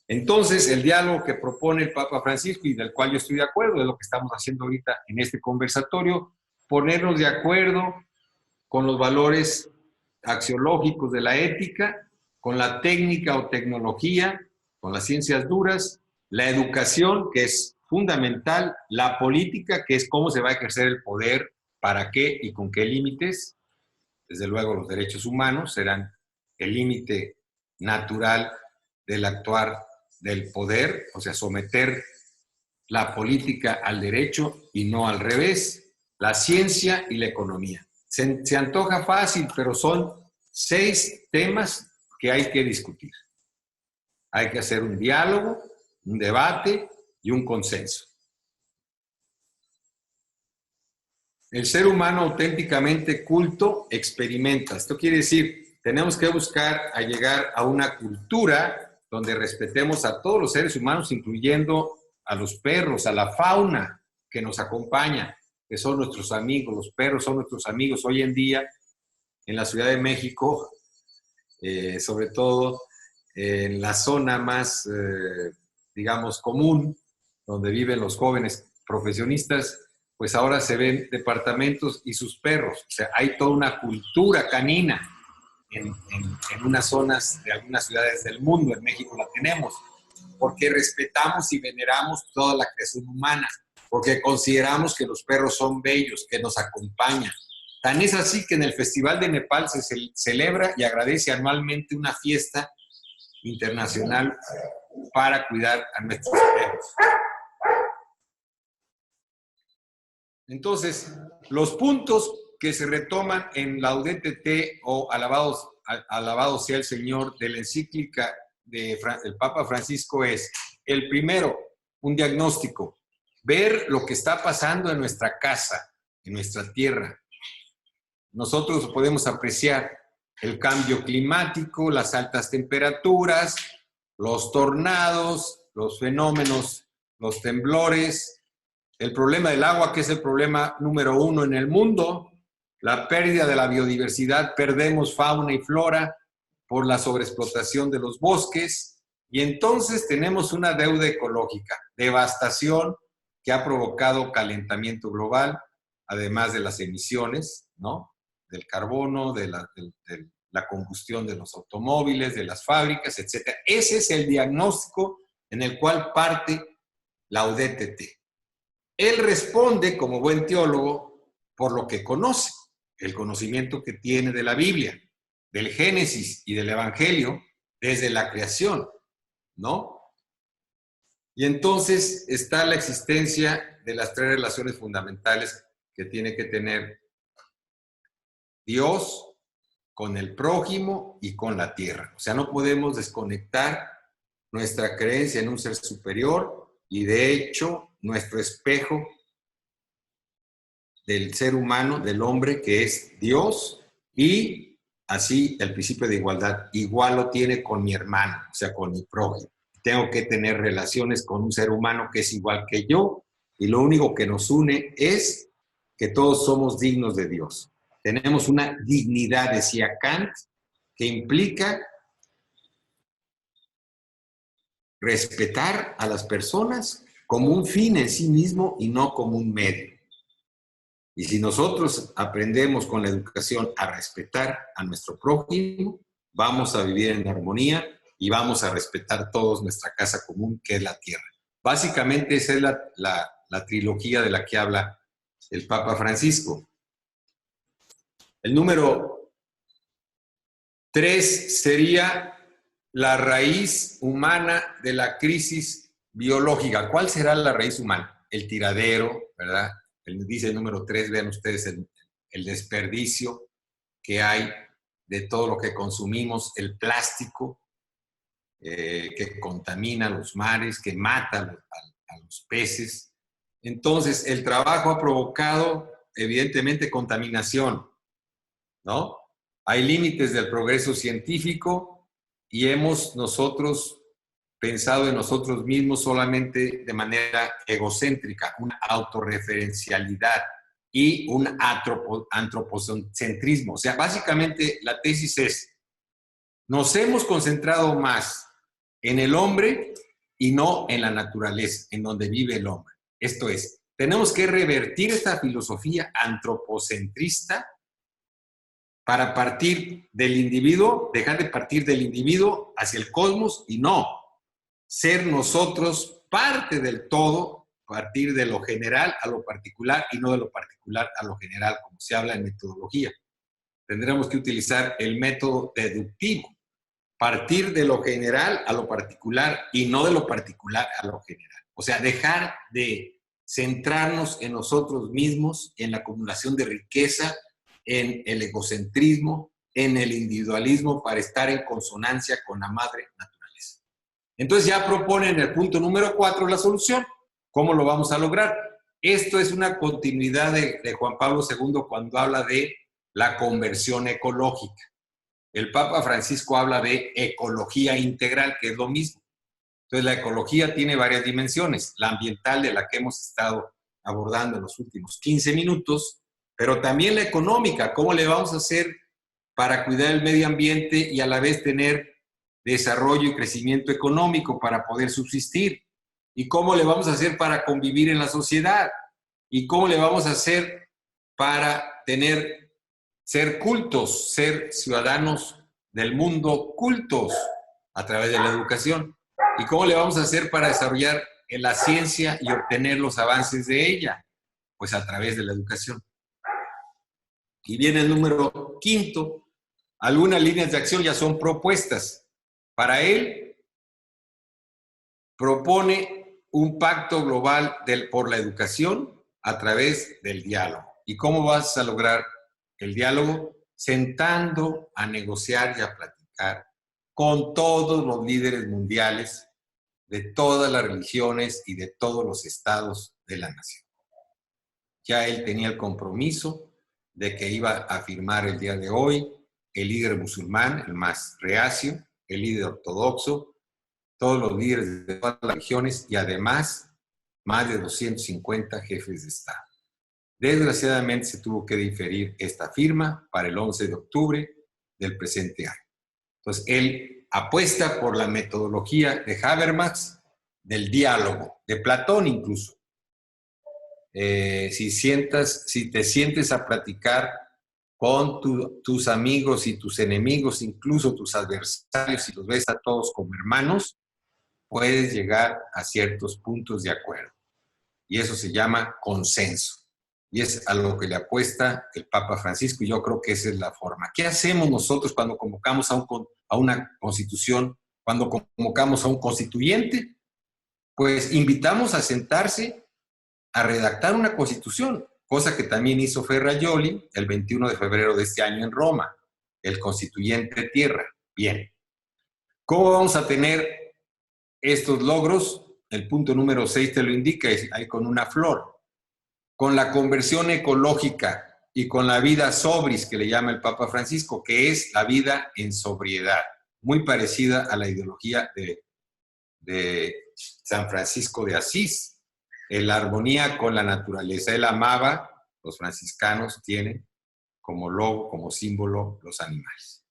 Entonces, el diálogo que propone el Papa Francisco y del cual yo estoy de acuerdo, es lo que estamos haciendo ahorita en este conversatorio, ponernos de acuerdo con los valores axiológicos de la ética, con la técnica o tecnología, con las ciencias duras, la educación, que es fundamental, la política, que es cómo se va a ejercer el poder ¿para qué y con qué límites? Desde luego los derechos humanos serán el límite natural del actuar del poder, o sea, someter la política al derecho y no al revés, la ciencia y la economía. Se antoja fácil, pero son 6 temas que hay que discutir. Hay que hacer un diálogo, un debate y un consenso. El ser humano auténticamente culto experimenta. Esto quiere decir, tenemos que buscar a llegar a una cultura donde respetemos a todos los seres humanos, incluyendo a los perros, a la fauna que nos acompaña, que son nuestros amigos. Los perros son nuestros amigos. Hoy en día, en la Ciudad de México, sobre todo en la zona más, digamos, común, donde viven los jóvenes profesionistas, pues ahora se ven departamentos y sus perros. O sea, hay toda una cultura canina en unas zonas de algunas ciudades del mundo. En México la tenemos, porque respetamos y veneramos toda la creación humana, porque consideramos que los perros son bellos, que nos acompañan. Tan es así que en el Festival de Nepal se celebra y agradece anualmente una fiesta internacional para cuidar a nuestros perros. Entonces, los puntos que se retoman en Laudate Te o alabado sea el Señor de la encíclica del Papa Francisco es, el primero, un diagnóstico, ver lo que está pasando en nuestra casa, en nuestra tierra. Nosotros podemos apreciar el cambio climático, las altas temperaturas, los tornados, los fenómenos, los temblores, el problema del agua, que es el problema número 1 en el mundo, la pérdida de la biodiversidad, perdemos fauna y flora por la sobreexplotación de los bosques, y entonces tenemos una deuda ecológica, devastación que ha provocado calentamiento global, además de las emisiones, ¿no?, del carbono, de la combustión de los automóviles, de las fábricas, etc. Ese es el diagnóstico en el cual parte Laudate Te. Él responde, como buen teólogo, por lo que conoce, el conocimiento que tiene de la Biblia, del Génesis y del Evangelio, desde la creación, ¿no? Y entonces está la existencia de las 3 relaciones fundamentales que tiene que tener Dios con el prójimo y con la tierra. O sea, no podemos desconectar nuestra creencia en un ser superior y, de hecho, nuestro espejo del ser humano, del hombre, que es Dios, y así el principio de igualdad. Igual lo tiene con mi hermano, o sea, con mi prójimo. Tengo que tener relaciones con un ser humano que es igual que yo, y lo único que nos une es que todos somos dignos de Dios. Tenemos una dignidad, decía Kant, que implica respetar a las personas como un fin en sí mismo y no como un medio. Y si nosotros aprendemos con la educación a respetar a nuestro prójimo, vamos a vivir en armonía y vamos a respetar todos nuestra casa común, que es la tierra. Básicamente esa es la trilogía de la que habla el Papa Francisco. El número 3 sería la raíz humana de la crisis biológica. ¿Cuál será la raíz humana? El tiradero, ¿verdad? Dice el número 3, vean ustedes el desperdicio que hay de todo lo que consumimos, el plástico que contamina los mares, que mata a los peces. Entonces, el trabajo ha provocado, evidentemente, contaminación, ¿no? Hay límites del progreso científico y hemos nosotros pensado en nosotros mismos solamente de manera egocéntrica, una autorreferencialidad y un antropocentrismo. O sea, básicamente la tesis es, nos hemos concentrado más en el hombre y no en la naturaleza, en donde vive el hombre. Esto es, tenemos que revertir esta filosofía antropocentrista para partir del individuo, dejar de partir del individuo hacia el cosmos y no ser nosotros parte del todo, partir de lo general a lo particular y no de lo particular particular a lo general, como se habla en metodología. Tendremos que utilizar el método deductivo, partir de lo general a lo particular y no de lo particular a lo general. O sea, dejar de centrarnos en nosotros mismos, en la acumulación de riqueza, en el egocentrismo, en el individualismo para estar en consonancia con la madre naturaleza. Entonces ya proponen el punto número 4 la solución. ¿Cómo lo vamos a lograr? Esto es una continuidad de Juan Pablo II cuando habla de la conversión ecológica. El Papa Francisco habla de ecología integral, que es lo mismo. Entonces, la ecología tiene varias dimensiones. La ambiental, de la que hemos estado abordando en los últimos 15 minutos, pero también la económica. ¿Cómo le vamos a hacer para cuidar el medio ambiente y a la vez tener desarrollo y crecimiento económico para poder subsistir? ¿Y cómo le vamos a hacer para convivir en la sociedad? ¿Y cómo le vamos a hacer para ser cultos, ser ciudadanos del mundo cultos a través de la educación? ¿Y cómo le vamos a hacer para desarrollar la ciencia y obtener los avances de ella? Pues a través de la educación. Y viene el número 5. Algunas líneas de acción ya son propuestas. Para él, propone un pacto global por la educación a través del diálogo. ¿Y cómo vas a lograr el diálogo? Sentando a negociar y a platicar con todos los líderes mundiales de todas las religiones y de todos los estados de la nación. Ya él tenía el compromiso de que iba a firmar el día de hoy el líder musulmán, el más reacio, el líder ortodoxo, todos los líderes de todas las religiones y además más de 250 jefes de Estado. Desgraciadamente se tuvo que diferir esta firma para el 11 de octubre del presente año. Entonces, él apuesta por la metodología de Habermas, del diálogo, de Platón incluso. Si te sientes a platicar con tus amigos y tus enemigos, incluso tus adversarios, y los ves a todos como hermanos, puedes llegar a ciertos puntos de acuerdo. Y eso se llama consenso. Y es a lo que le apuesta el Papa Francisco, y yo creo que esa es la forma. ¿Qué hacemos nosotros cuando convocamos a una constitución, cuando convocamos a un constituyente? Pues invitamos a sentarse a redactar una constitución, cosa que también hizo Ferrajoli el 21 de febrero de este año en Roma, el constituyente de tierra. Bien. ¿Cómo vamos a tener estos logros? El punto número 6 te lo indica, ahí con una flor. Con la conversión ecológica y con la vida sobris, que le llama el Papa Francisco, que es la vida en sobriedad, muy parecida a la ideología de San Francisco de Asís, en la armonía con la naturaleza. Él amaba, los franciscanos tienen como logo, como símbolo, los animales.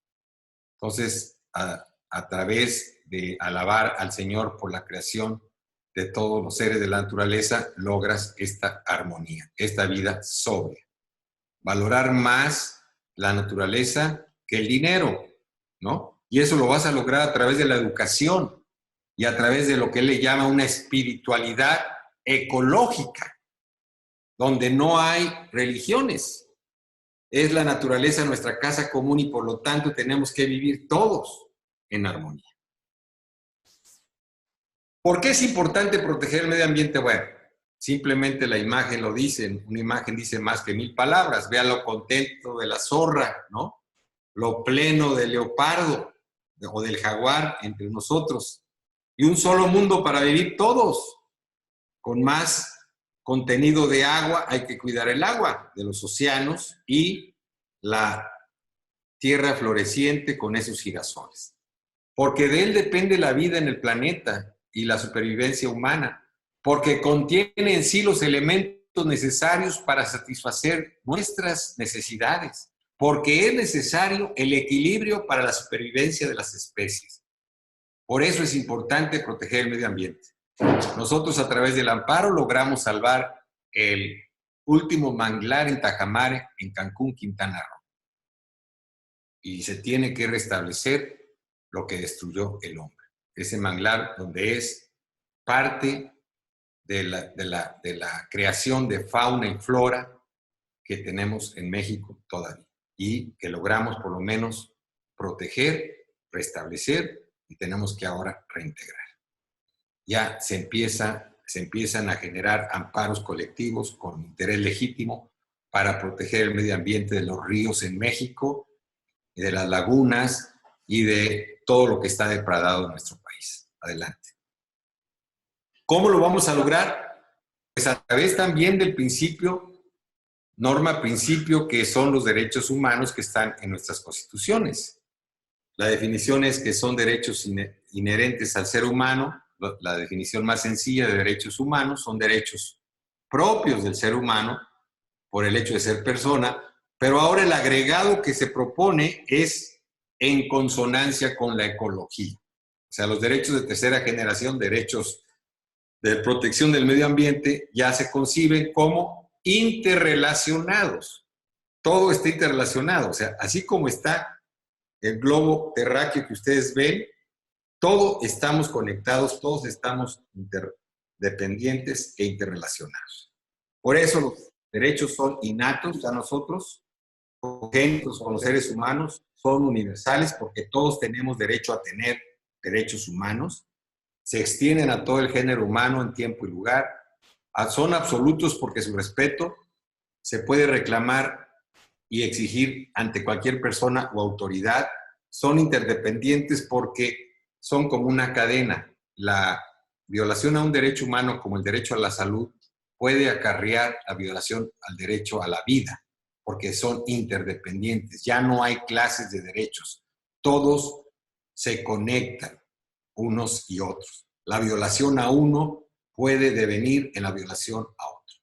Entonces, a través de alabar al Señor por la creación de todos los seres de la naturaleza, logras esta armonía, esta vida sobria. Valorar más la naturaleza que el dinero, ¿no? Y eso lo vas a lograr a través de la educación y a través de lo que él le llama una espiritualidad ecológica, donde no hay religiones. Es la naturaleza nuestra casa común y por lo tanto tenemos que vivir todos en armonía. ¿Por qué es importante proteger el medio ambiente? Bueno, simplemente la imagen lo dice, una imagen dice más que 1000 palabras. Vea lo contento de la zorra, ¿no? Lo pleno del leopardo o del jaguar entre nosotros. Y un solo mundo para vivir todos. Con más contenido de agua, hay que cuidar el agua de los océanos y la tierra floreciente con esos girasoles. Porque de él depende la vida en el planeta y la supervivencia humana, porque contiene en sí los elementos necesarios para satisfacer nuestras necesidades, porque es necesario el equilibrio para la supervivencia de las especies. Por eso es importante proteger el medio ambiente. Nosotros a través del amparo logramos salvar el último manglar en Tajamare, en Cancún, Quintana Roo. Y se tiene que restablecer lo que destruyó el hombre. Ese manglar donde es parte de la creación de fauna y flora que tenemos en México todavía y que logramos por lo menos proteger, restablecer y tenemos que ahora reintegrar. Ya se empiezan a generar amparos colectivos con interés legítimo para proteger el medio ambiente de los ríos en México, y de las lagunas y de todo lo que está depredado en nuestro país. Adelante. ¿Cómo lo vamos a lograr? Pues a través también del principio que son los derechos humanos que están en nuestras constituciones. La definición es que son derechos inherentes al ser humano. La definición más sencilla de derechos humanos son derechos propios del ser humano por el hecho de ser persona, pero ahora el agregado que se propone es en consonancia con la ecología. O sea, los derechos de tercera generación, derechos de protección del medio ambiente, ya se conciben como interrelacionados. Todo está interrelacionado. O sea, así como está el globo terráqueo que ustedes ven, todos estamos conectados, todos estamos interdependientes e interrelacionados. Por eso los derechos son innatos a nosotros, congénitos con los seres humanos, son universales porque todos tenemos derecho a tener derechos humanos, se extienden a todo el género humano en tiempo y lugar, son absolutos porque su respeto se puede reclamar y exigir ante cualquier persona o autoridad, son interdependientes porque son como una cadena. La violación a un derecho humano como el derecho a la salud puede acarrear la violación al derecho a la vida, porque son interdependientes. Ya no hay clases de derechos. Todos se conectan unos y otros. La violación a uno puede devenir en la violación a otro.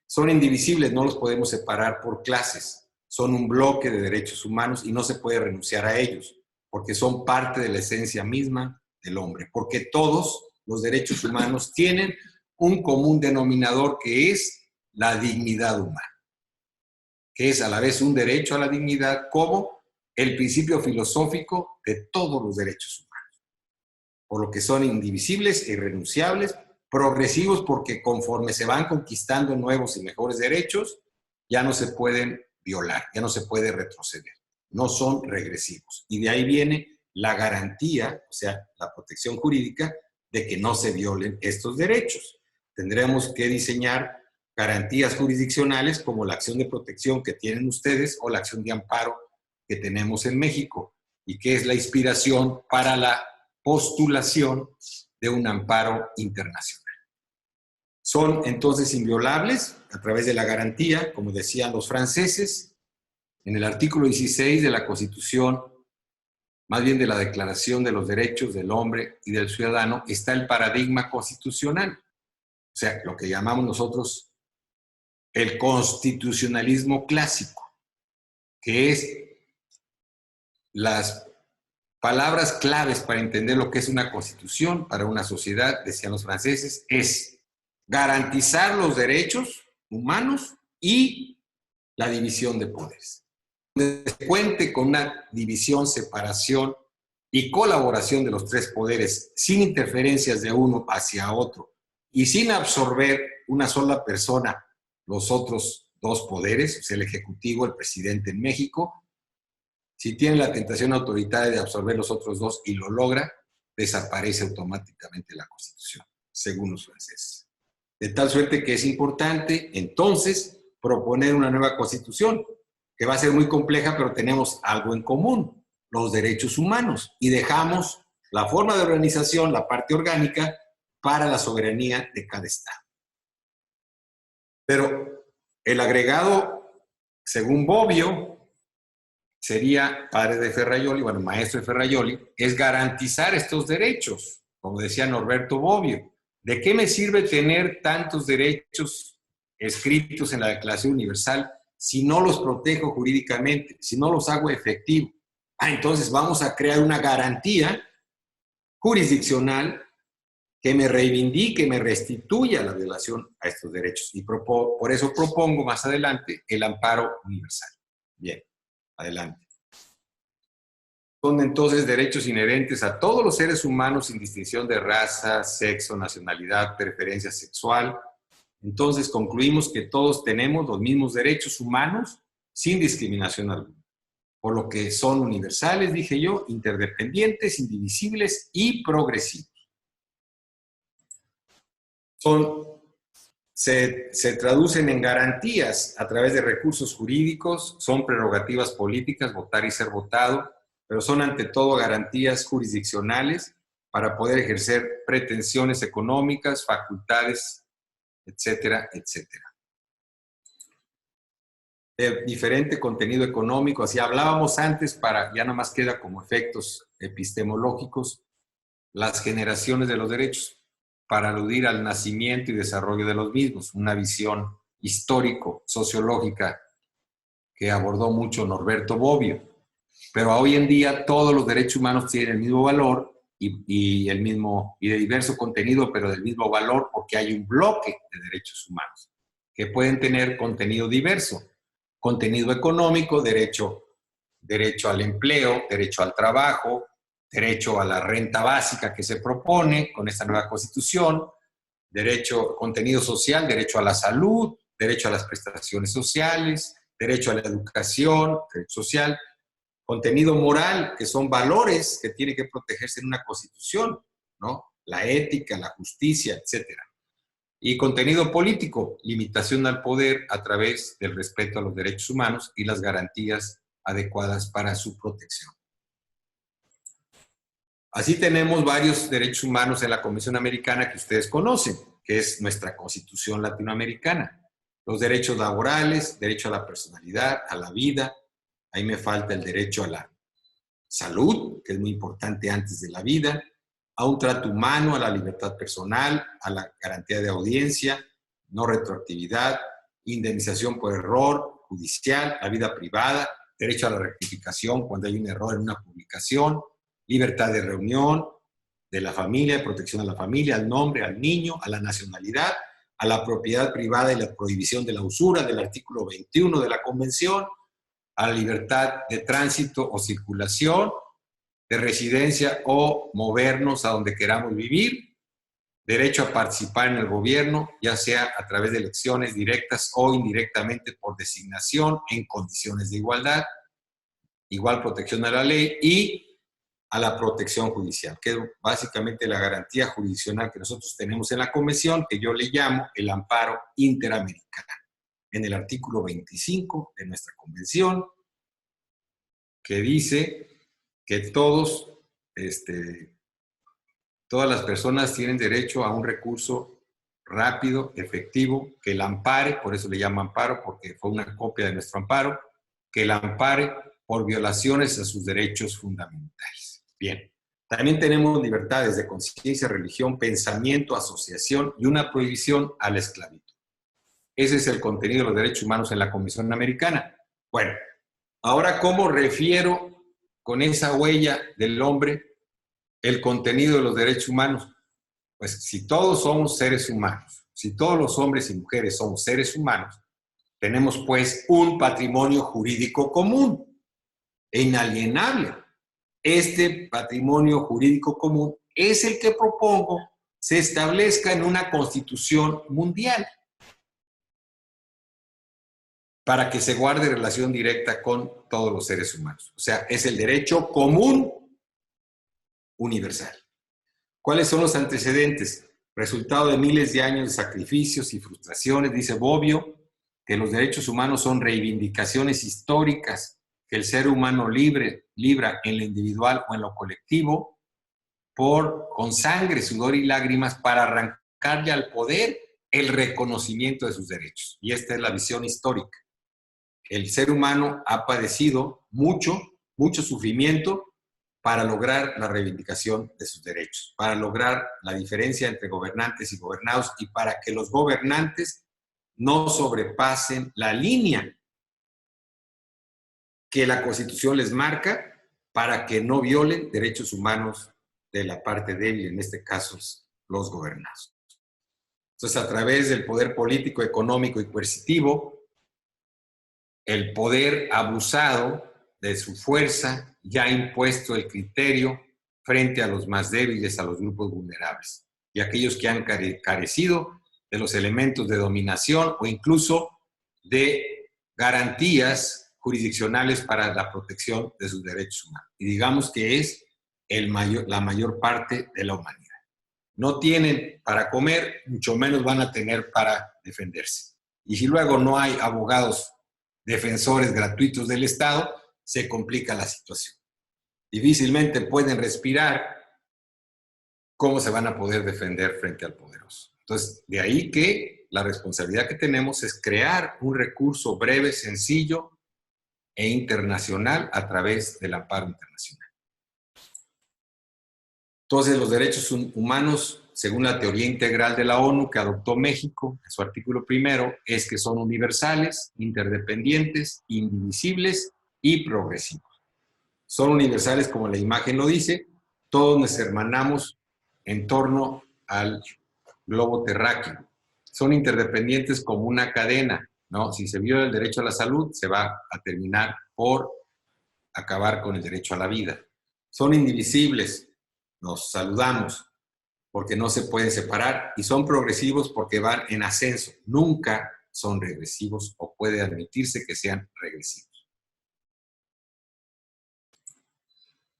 Son indivisibles, no los podemos separar por clases. Son un bloque de derechos humanos y no se puede renunciar a ellos, porque son parte de la esencia misma del hombre. Porque todos los derechos humanos tienen un común denominador que es la dignidad humana, que es a la vez un derecho a la dignidad como el principio filosófico de todos los derechos humanos, por lo que son indivisibles e irrenunciables, progresivos porque conforme se van conquistando nuevos y mejores derechos, ya no se pueden violar, ya no se puede retroceder, no son regresivos. Y de ahí viene la garantía, o sea, la protección jurídica de que no se violen estos derechos. Tendremos que diseñar garantías jurisdiccionales como la acción de protección que tienen ustedes o la acción de amparo que tenemos en México y que es la inspiración para la postulación de un amparo internacional. Son entonces inviolables a través de la garantía, como decían los franceses, en el artículo 16 de la Constitución, más bien de la Declaración de los Derechos del Hombre y del Ciudadano, está el paradigma constitucional. O sea, lo que llamamos nosotros el constitucionalismo clásico, que es las palabras claves para entender lo que es una constitución para una sociedad, decían los franceses, es garantizar los derechos humanos y la división de poderes. Donde se cuente con una división, separación y colaboración de los tres poderes sin interferencias de uno hacia otro y sin absorber una sola persona los otros dos poderes, o sea, el Ejecutivo, el presidente en México. Si tiene la tentación autoritaria de absorber los otros dos y lo logra, desaparece automáticamente la Constitución, según los franceses. De tal suerte que es importante, entonces, proponer una nueva Constitución, que va a ser muy compleja, pero tenemos algo en común, los derechos humanos, y dejamos la forma de organización, la parte orgánica, para la soberanía de cada Estado. Pero el agregado, según Bobbio, sería padre de Ferrajoli, bueno, maestro de Ferrajoli, es garantizar estos derechos, como decía Norberto Bobbio. ¿De qué me sirve tener tantos derechos escritos en la Declaración Universal si no los protejo jurídicamente, si no los hago efectivos? Entonces vamos a crear una garantía jurisdiccional que me reivindique, me restituya la violación a estos derechos. Y por eso propongo más adelante el amparo universal. Bien, adelante. Son entonces derechos inherentes a todos los seres humanos sin distinción de raza, sexo, nacionalidad, preferencia sexual, Entonces concluimos que todos tenemos los mismos derechos humanos sin discriminación alguna, por lo que son universales, dije yo, interdependientes, indivisibles y progresivos. Se traducen en garantías a través de recursos jurídicos, son prerrogativas políticas, votar y ser votado, pero son ante todo garantías jurisdiccionales para poder ejercer pretensiones económicas, facultades, etcétera, etcétera. De diferente contenido económico, así hablábamos antes, ya nada más queda como efectos epistemológicos, las generaciones de los derechos, para aludir al nacimiento y desarrollo de los mismos, una visión histórico-sociológica que abordó mucho Norberto Bobbio. Pero hoy en día todos los derechos humanos tienen el mismo valor y de diverso contenido, pero del mismo valor, porque hay un bloque de derechos humanos que pueden tener contenido diverso. Contenido económico, derecho al empleo, derecho al trabajo, derecho a la renta básica que se propone con esta nueva Constitución, contenido social, derecho a la salud, derecho a las prestaciones sociales, derecho a la educación, derecho social, contenido moral, que son valores que tienen que protegerse en una Constitución, ¿no? La ética, la justicia, etcétera. Y contenido político, limitación al poder a través del respeto a los derechos humanos y las garantías adecuadas para su protección. Así tenemos varios derechos humanos en la Convención Americana que ustedes conocen, que es nuestra Constitución latinoamericana. Los derechos laborales, derecho a la personalidad, a la vida. Ahí me falta el derecho a la salud, que es muy importante antes de la vida, a un trato humano, a la libertad personal, a la garantía de audiencia, no retroactividad, indemnización por error judicial, la vida privada, derecho a la rectificación cuando hay un error en una publicación, libertad de reunión, de la familia, protección a la familia, al nombre, al niño, a la nacionalidad, a la propiedad privada y la prohibición de la usura del artículo 21 de la Convención, a la libertad de tránsito o circulación, de residencia o movernos a donde queramos vivir, derecho a participar en el gobierno, ya sea a través de elecciones directas o indirectamente por designación en condiciones de igualdad, igual protección a la ley y a la protección judicial, que es básicamente la garantía jurisdiccional que nosotros tenemos en la Convención, que yo le llamo el amparo interamericano. En el artículo 25 de nuestra Convención, que dice que todas las personas tienen derecho a un recurso rápido, efectivo, que la ampare, por eso le llamo amparo, porque fue una copia de nuestro amparo, que la ampare por violaciones a sus derechos fundamentales. Bien, también tenemos libertades de conciencia, religión, pensamiento, asociación y una prohibición a la esclavitud. Ese es el contenido de los derechos humanos en la Convención Americana. Bueno, ahora, ¿cómo refiero con esa huella del hombre el contenido de los derechos humanos? Pues si todos somos seres humanos, si todos los hombres y mujeres somos seres humanos, tenemos pues un patrimonio jurídico común e inalienable. Este patrimonio jurídico común es el que propongo se establezca en una constitución mundial para que se guarde relación directa con todos los seres humanos. O sea, es el derecho común universal. ¿Cuáles son los antecedentes? Resultado de miles de años de sacrificios y frustraciones, dice Bobbio, que los derechos humanos son reivindicaciones históricas que el ser humano libra en lo individual o en lo colectivo con sangre, sudor y lágrimas para arrancarle al poder el reconocimiento de sus derechos. Y esta es la visión histórica. El ser humano ha padecido mucho sufrimiento para lograr la reivindicación de sus derechos, para lograr la diferencia entre gobernantes y gobernados y para que los gobernantes no sobrepasen la línea que la Constitución les marca para que no violen derechos humanos de la parte débil, en este caso los gobernados. Entonces, a través del poder político, económico y coercitivo, el poder abusado de su fuerza ya ha impuesto el criterio frente a los más débiles, a los grupos vulnerables. Y aquellos que han carecido de los elementos de dominación o incluso de garantías jurisdiccionales para la protección de sus derechos humanos. Y digamos que es la mayor parte de la humanidad. No tienen para comer, mucho menos van a tener para defenderse. Y si luego no hay abogados defensores gratuitos del Estado, se complica la situación. Difícilmente pueden respirar. ¿Cómo se van a poder defender frente al poderoso? Entonces, de ahí que la responsabilidad que tenemos es crear un recurso breve, sencillo e internacional a través del amparo internacional. Entonces, los derechos humanos, según la teoría integral de la ONU que adoptó México, en su artículo primero, es que son universales, interdependientes, indivisibles y progresivos. Son universales, como la imagen lo dice, todos nos hermanamos en torno al globo terráqueo. Son interdependientes como una cadena, ¿no? Si se viola el derecho a la salud, se va a terminar por acabar con el derecho a la vida. Son indivisibles, nos saludamos porque no se pueden separar, y son progresivos porque van en ascenso. Nunca son regresivos o puede admitirse que sean regresivos.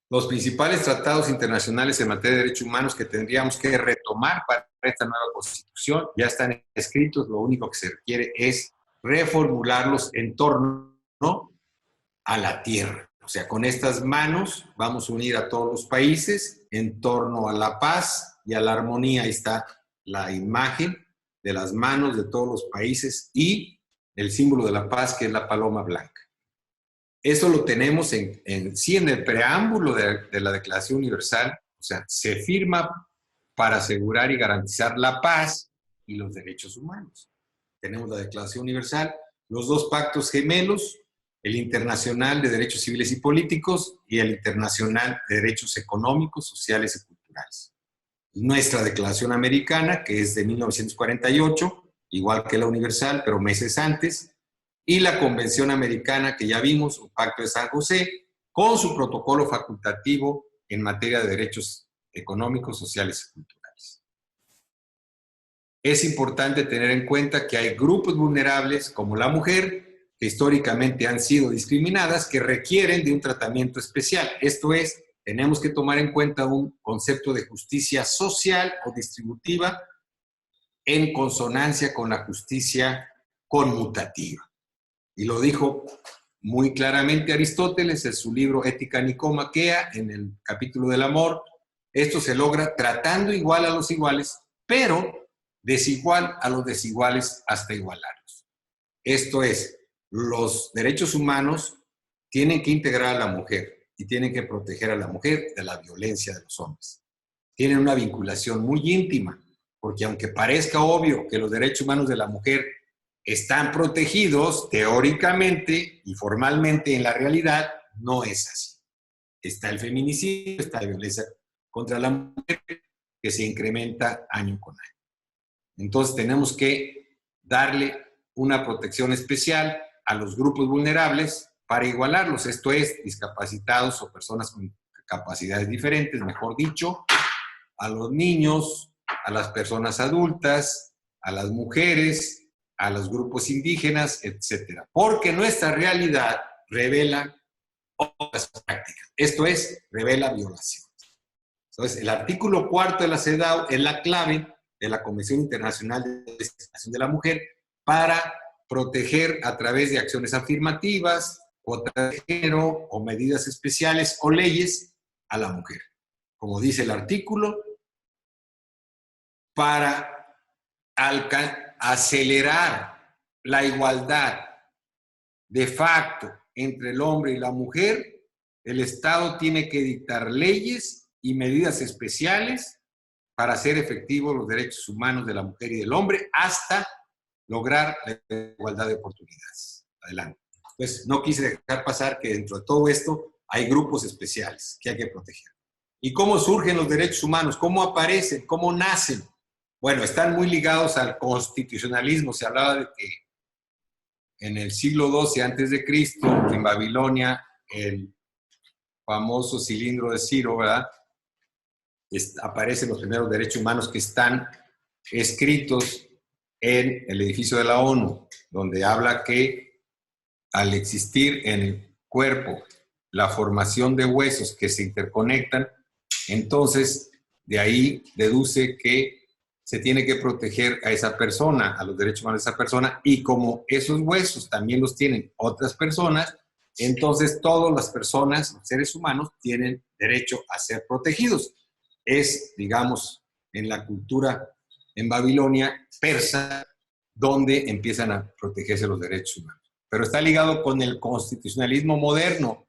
Los principales tratados internacionales en materia de derechos humanos que tendríamos que retomar para esta nueva Constitución ya están escritos, lo único que se requiere es reformularlos en torno a la tierra. O sea, con estas manos vamos a unir a todos los países en torno a la paz y a la armonía. Ahí está la imagen de las manos de todos los países y el símbolo de la paz, que es la paloma blanca. Eso lo tenemos en el preámbulo de la Declaración Universal. O sea, se firma para asegurar y garantizar la paz y los derechos humanos. Tenemos la Declaración Universal, los dos pactos gemelos, el Internacional de Derechos Civiles y Políticos y el Internacional de Derechos Económicos, Sociales y Culturales. Nuestra Declaración Americana, que es de 1948, igual que la Universal, pero meses antes, y la Convención Americana, que ya vimos, un Pacto de San José, con su protocolo facultativo en materia de derechos económicos, sociales y culturales. Es importante tener en cuenta que hay grupos vulnerables, como la mujer, que históricamente han sido discriminadas, que requieren de un tratamiento especial. Esto es, tenemos que tomar en cuenta un concepto de justicia social o distributiva en consonancia con la justicia conmutativa. Y lo dijo muy claramente Aristóteles en su libro Ética Nicomaquea, en el capítulo del amor. Esto se logra tratando igual a los iguales, pero desigual a los desiguales hasta igualarlos. Esto es, los derechos humanos tienen que integrar a la mujer y tienen que proteger a la mujer de la violencia de los hombres. Tienen una vinculación muy íntima, porque aunque parezca obvio que los derechos humanos de la mujer están protegidos teóricamente y formalmente, en la realidad no es así. Está el feminicidio, está la violencia contra la mujer que se incrementa año con año. Entonces tenemos que darle una protección especial a los grupos vulnerables para igualarlos, esto es, discapacitados o personas con capacidades diferentes, mejor dicho, a los niños, a las personas adultas, a las mujeres, a los grupos indígenas, etcétera. Porque nuestra realidad revela otras prácticas. Esto es, revela violaciones. Entonces, el artículo 4 de la CEDAW es la clave de la Convención Internacional de Discriminación de la Mujer para proteger a través de acciones afirmativas, cuotas de género o medidas especiales o leyes a la mujer. Como dice el artículo, para acelerar la igualdad de facto entre el hombre y la mujer, el Estado tiene que dictar leyes y medidas especiales para hacer efectivos los derechos humanos de la mujer y del hombre hasta lograr la igualdad de oportunidades. Adelante. Pues no quise dejar pasar que dentro de todo esto hay grupos especiales que hay que proteger. ¿Y cómo surgen los derechos humanos? ¿Cómo aparecen? ¿Cómo nacen? Bueno, están muy ligados al constitucionalismo. Se hablaba de que en el siglo XII a.C., en Babilonia, el famoso cilindro de Ciro, ¿verdad? Aparecen los primeros derechos humanos que están escritos en el edificio de la ONU, donde habla que al existir en el cuerpo la formación de huesos que se interconectan, entonces de ahí deduce que se tiene que proteger a esa persona, a los derechos humanos de esa persona, y como esos huesos también los tienen otras personas, entonces todas las personas, los seres humanos, tienen derecho a ser protegidos. Es, digamos, en la cultura en Babilonia, persa, donde empiezan a protegerse los derechos humanos. Pero está ligado con el constitucionalismo moderno,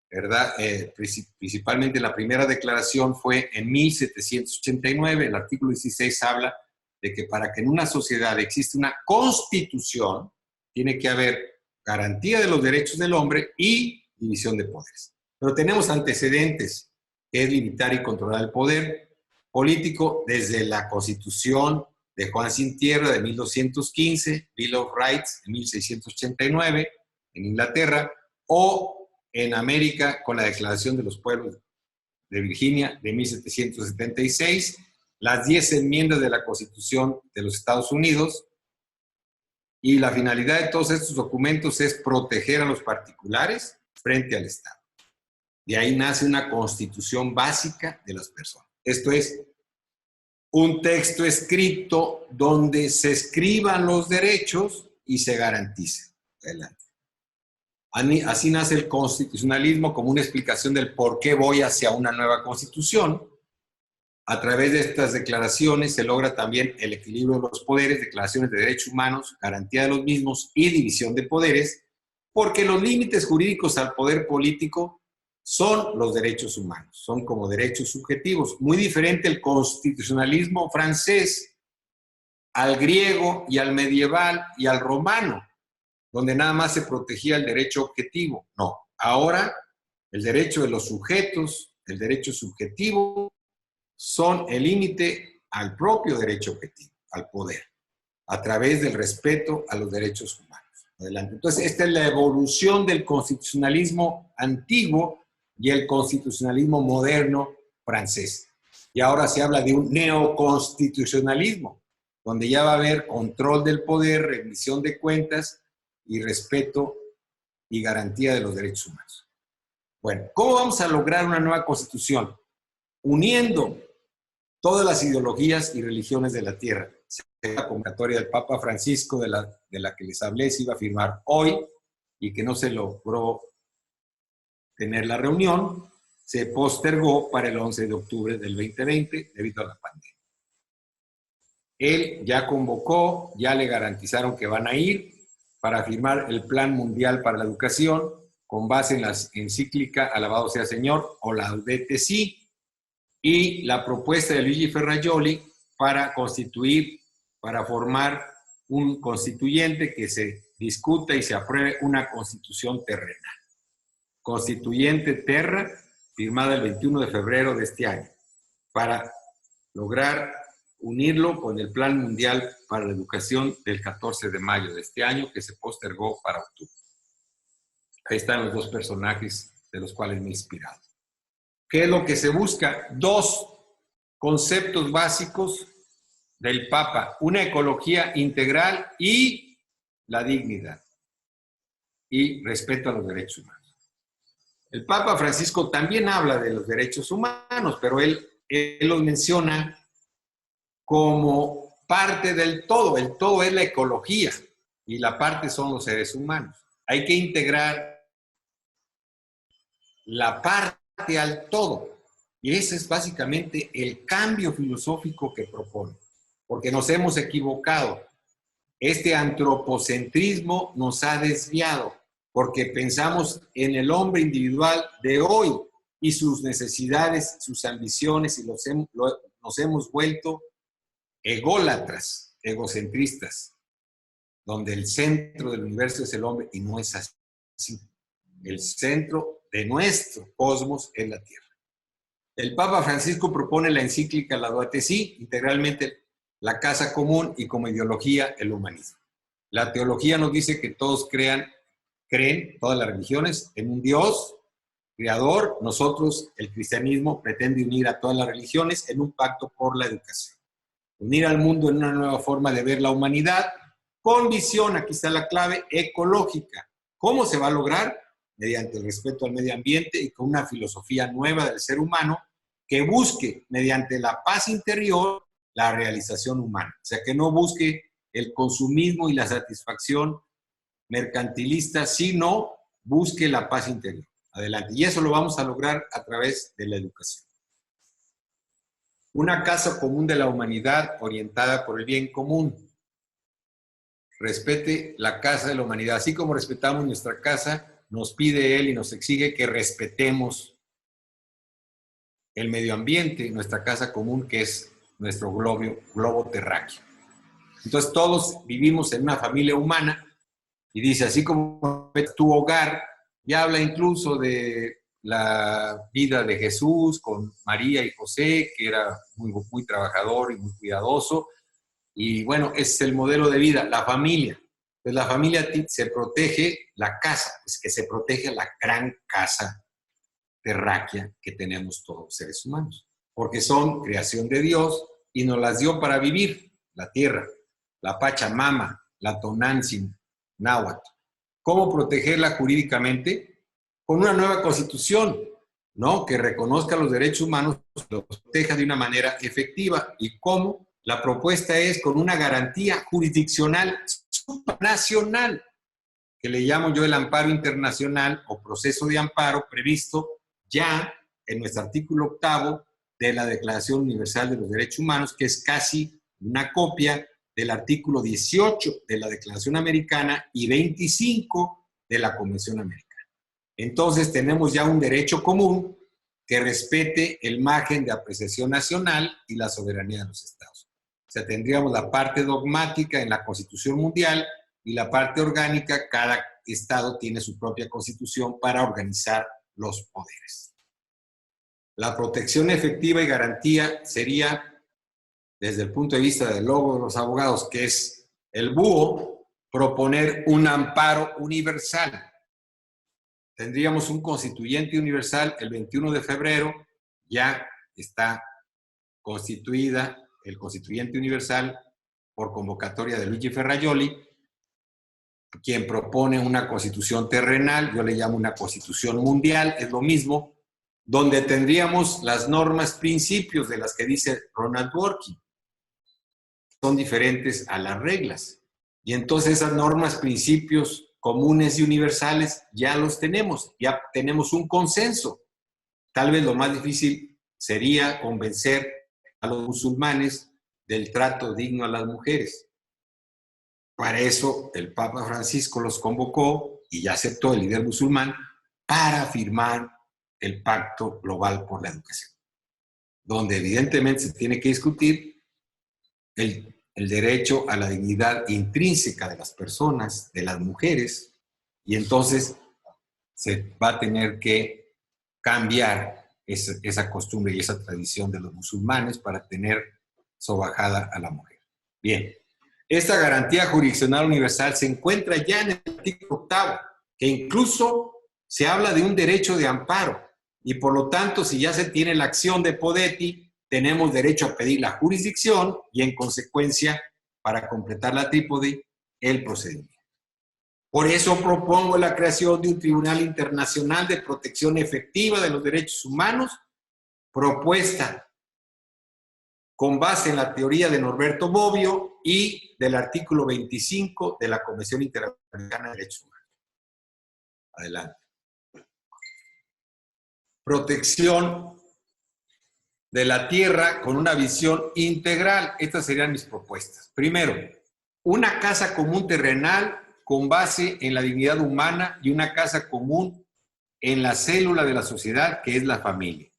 ¿verdad? Principalmente la primera declaración fue en 1789. El artículo 16 habla de que para que en una sociedad exista una constitución, tiene que haber garantía de los derechos del hombre y división de poderes. Pero tenemos antecedentes, que es limitar y controlar el poder político desde la Constitución de Juan Sin Tierra de 1215, Bill of Rights de 1689 en Inglaterra, o en América con la Declaración de los Pueblos de Virginia de 1776, las 10 enmiendas de la Constitución de los Estados Unidos, y la finalidad de todos estos documentos es proteger a los particulares frente al Estado. De ahí nace una constitución básica de las personas. Esto es un texto escrito donde se escriban los derechos y se garanticen. Adelante. Así nace el constitucionalismo como una explicación del por qué voy hacia una nueva constitución. A través de estas declaraciones se logra también el equilibrio de los poderes, declaraciones de derechos humanos, garantía de los mismos y división de poderes, porque los límites jurídicos al poder político son los derechos humanos, son como derechos subjetivos. Muy diferente el constitucionalismo francés al griego y al medieval y al romano, donde nada más se protegía el derecho objetivo. No, ahora el derecho de los sujetos, el derecho subjetivo, son el límite al propio derecho objetivo, al poder, a través del respeto a los derechos humanos. Adelante. Entonces, esta es la evolución del constitucionalismo antiguo y el constitucionalismo moderno francés. Y ahora se habla de un neoconstitucionalismo, donde ya va a haber control del poder, rendición de cuentas y respeto y garantía de los derechos humanos. Bueno, ¿cómo vamos a lograr una nueva constitución? Uniendo todas las ideologías y religiones de la tierra. La convocatoria del Papa Francisco, de la que les hablé, se iba a firmar hoy y que no se logró tener la reunión, se postergó para el 11 de octubre del 2020 debido a la pandemia. Él ya convocó, ya le garantizaron que van a ir para firmar el Plan Mundial para la Educación con base en la encíclica Alabado sea Señor o Laudate Si, y la propuesta de Luigi Ferrajoli para constituir, para formar un constituyente que se discuta y se apruebe una constitución terrenal. Constituyente Terra, firmada el 21 de febrero de este año, para lograr unirlo con el Plan Mundial para la Educación del 14 de mayo de este año, que se postergó para octubre. Ahí están los dos personajes de los cuales me he inspirado. ¿Qué es lo que se busca? Dos conceptos básicos del Papa: una ecología integral y la dignidad y respeto a los derechos humanos. El Papa Francisco también habla de los derechos humanos, pero él los menciona como parte del todo. El todo es la ecología y la parte son los seres humanos. Hay que integrar la parte al todo. Y ese es básicamente el cambio filosófico que propone, porque nos hemos equivocado. Este antropocentrismo nos ha desviado, porque pensamos en el hombre individual de hoy y sus necesidades, sus ambiciones, y nos hemos vuelto ególatras, egocentristas, donde el centro del universo es el hombre, y no es así. El centro de nuestro cosmos es la Tierra. El Papa Francisco propone la encíclica Laudato Si, integralmente la casa común y como ideología el humanismo. La teología nos dice que todos creen, todas las religiones, en un Dios creador. Nosotros, el cristianismo, pretende unir a todas las religiones en un pacto por la educación. unir al mundo en una nueva forma de ver la humanidad, con visión, aquí está la clave, ecológica. ¿Cómo se va a lograr? Mediante el respeto al medio ambiente y con una filosofía nueva del ser humano que busque, mediante la paz interior, la realización humana. O sea, que no busque el consumismo y la satisfacción mercantilista, sino busque la paz interior. Adelante. Y eso lo vamos a lograr a través de la educación. Una casa común de la humanidad orientada por el bien común. Respete la casa de la humanidad. Así como respetamos nuestra casa, nos pide él y nos exige que respetemos el medio ambiente, nuestra casa común, que es nuestro globo terráqueo. Entonces todos vivimos en una familia humana y dice, así como tu hogar, y habla incluso de la vida de Jesús con María y José, que era muy trabajador y muy cuidadoso. Y bueno, es el modelo de vida, la familia. Pues la familia se protege la casa, es que se protege la gran casa terráquea que tenemos todos los seres humanos. Porque son creación de Dios y nos las dio para vivir, la tierra, la Pachamama, la Tonantzin, Náhuatl. ¿Cómo protegerla jurídicamente? Con una nueva constitución, ¿no? Que reconozca los derechos humanos, los proteja de una manera efectiva. ¿Y cómo? La propuesta es con una garantía jurisdiccional supranacional, que le llamo yo el amparo internacional o proceso de amparo previsto ya en nuestro artículo 8 de la Declaración Universal de los Derechos Humanos, que es casi una copia del artículo 18 de la Declaración Americana y 25 de la Convención Americana. Entonces tenemos ya un derecho común que respete el margen de apreciación nacional y la soberanía de los estados. O sea, tendríamos la parte dogmática en la Constitución Mundial y la parte orgánica, cada estado tiene su propia constitución para organizar los poderes. La protección efectiva y garantía sería, desde el punto de vista del logo de los abogados, que es el búho, proponer un amparo universal. Tendríamos un constituyente universal el 21 de febrero, ya está constituida el constituyente universal por convocatoria de Luigi Ferrajoli, quien propone una constitución terrenal, yo le llamo una constitución mundial, es lo mismo, donde tendríamos las normas, principios de las que dice Ronald Dworkin. Son diferentes a las reglas. Y entonces esas normas, principios comunes y universales ya los tenemos, ya tenemos un consenso. Tal vez lo más difícil sería convencer a los musulmanes del trato digno a las mujeres. Para eso el Papa Francisco los convocó y ya aceptó el líder musulmán para firmar el Pacto Global por la Educación, donde evidentemente se tiene que discutir el derecho a la dignidad intrínseca de las personas, de las mujeres, y entonces se va a tener que cambiar esa costumbre y esa tradición de los musulmanes para tener sobajada a la mujer. Bien, esta garantía jurisdiccional universal se encuentra ya en el artículo 8, que incluso se habla de un derecho de amparo, y por lo tanto, si ya se tiene la acción de Podetti, tenemos derecho a pedir la jurisdicción y, en consecuencia, para completar la trípode, el procedimiento. Por eso propongo la creación de un Tribunal Internacional de Protección Efectiva de los Derechos Humanos, propuesta con base en la teoría de Norberto Bobbio y del artículo 25 de la Convención Interamericana de Derechos Humanos. Adelante. Protección de la tierra con una visión integral. Estas serían mis propuestas. Primero, una casa común terrenal con base en la dignidad humana y una casa común en la célula de la sociedad, que es la familia.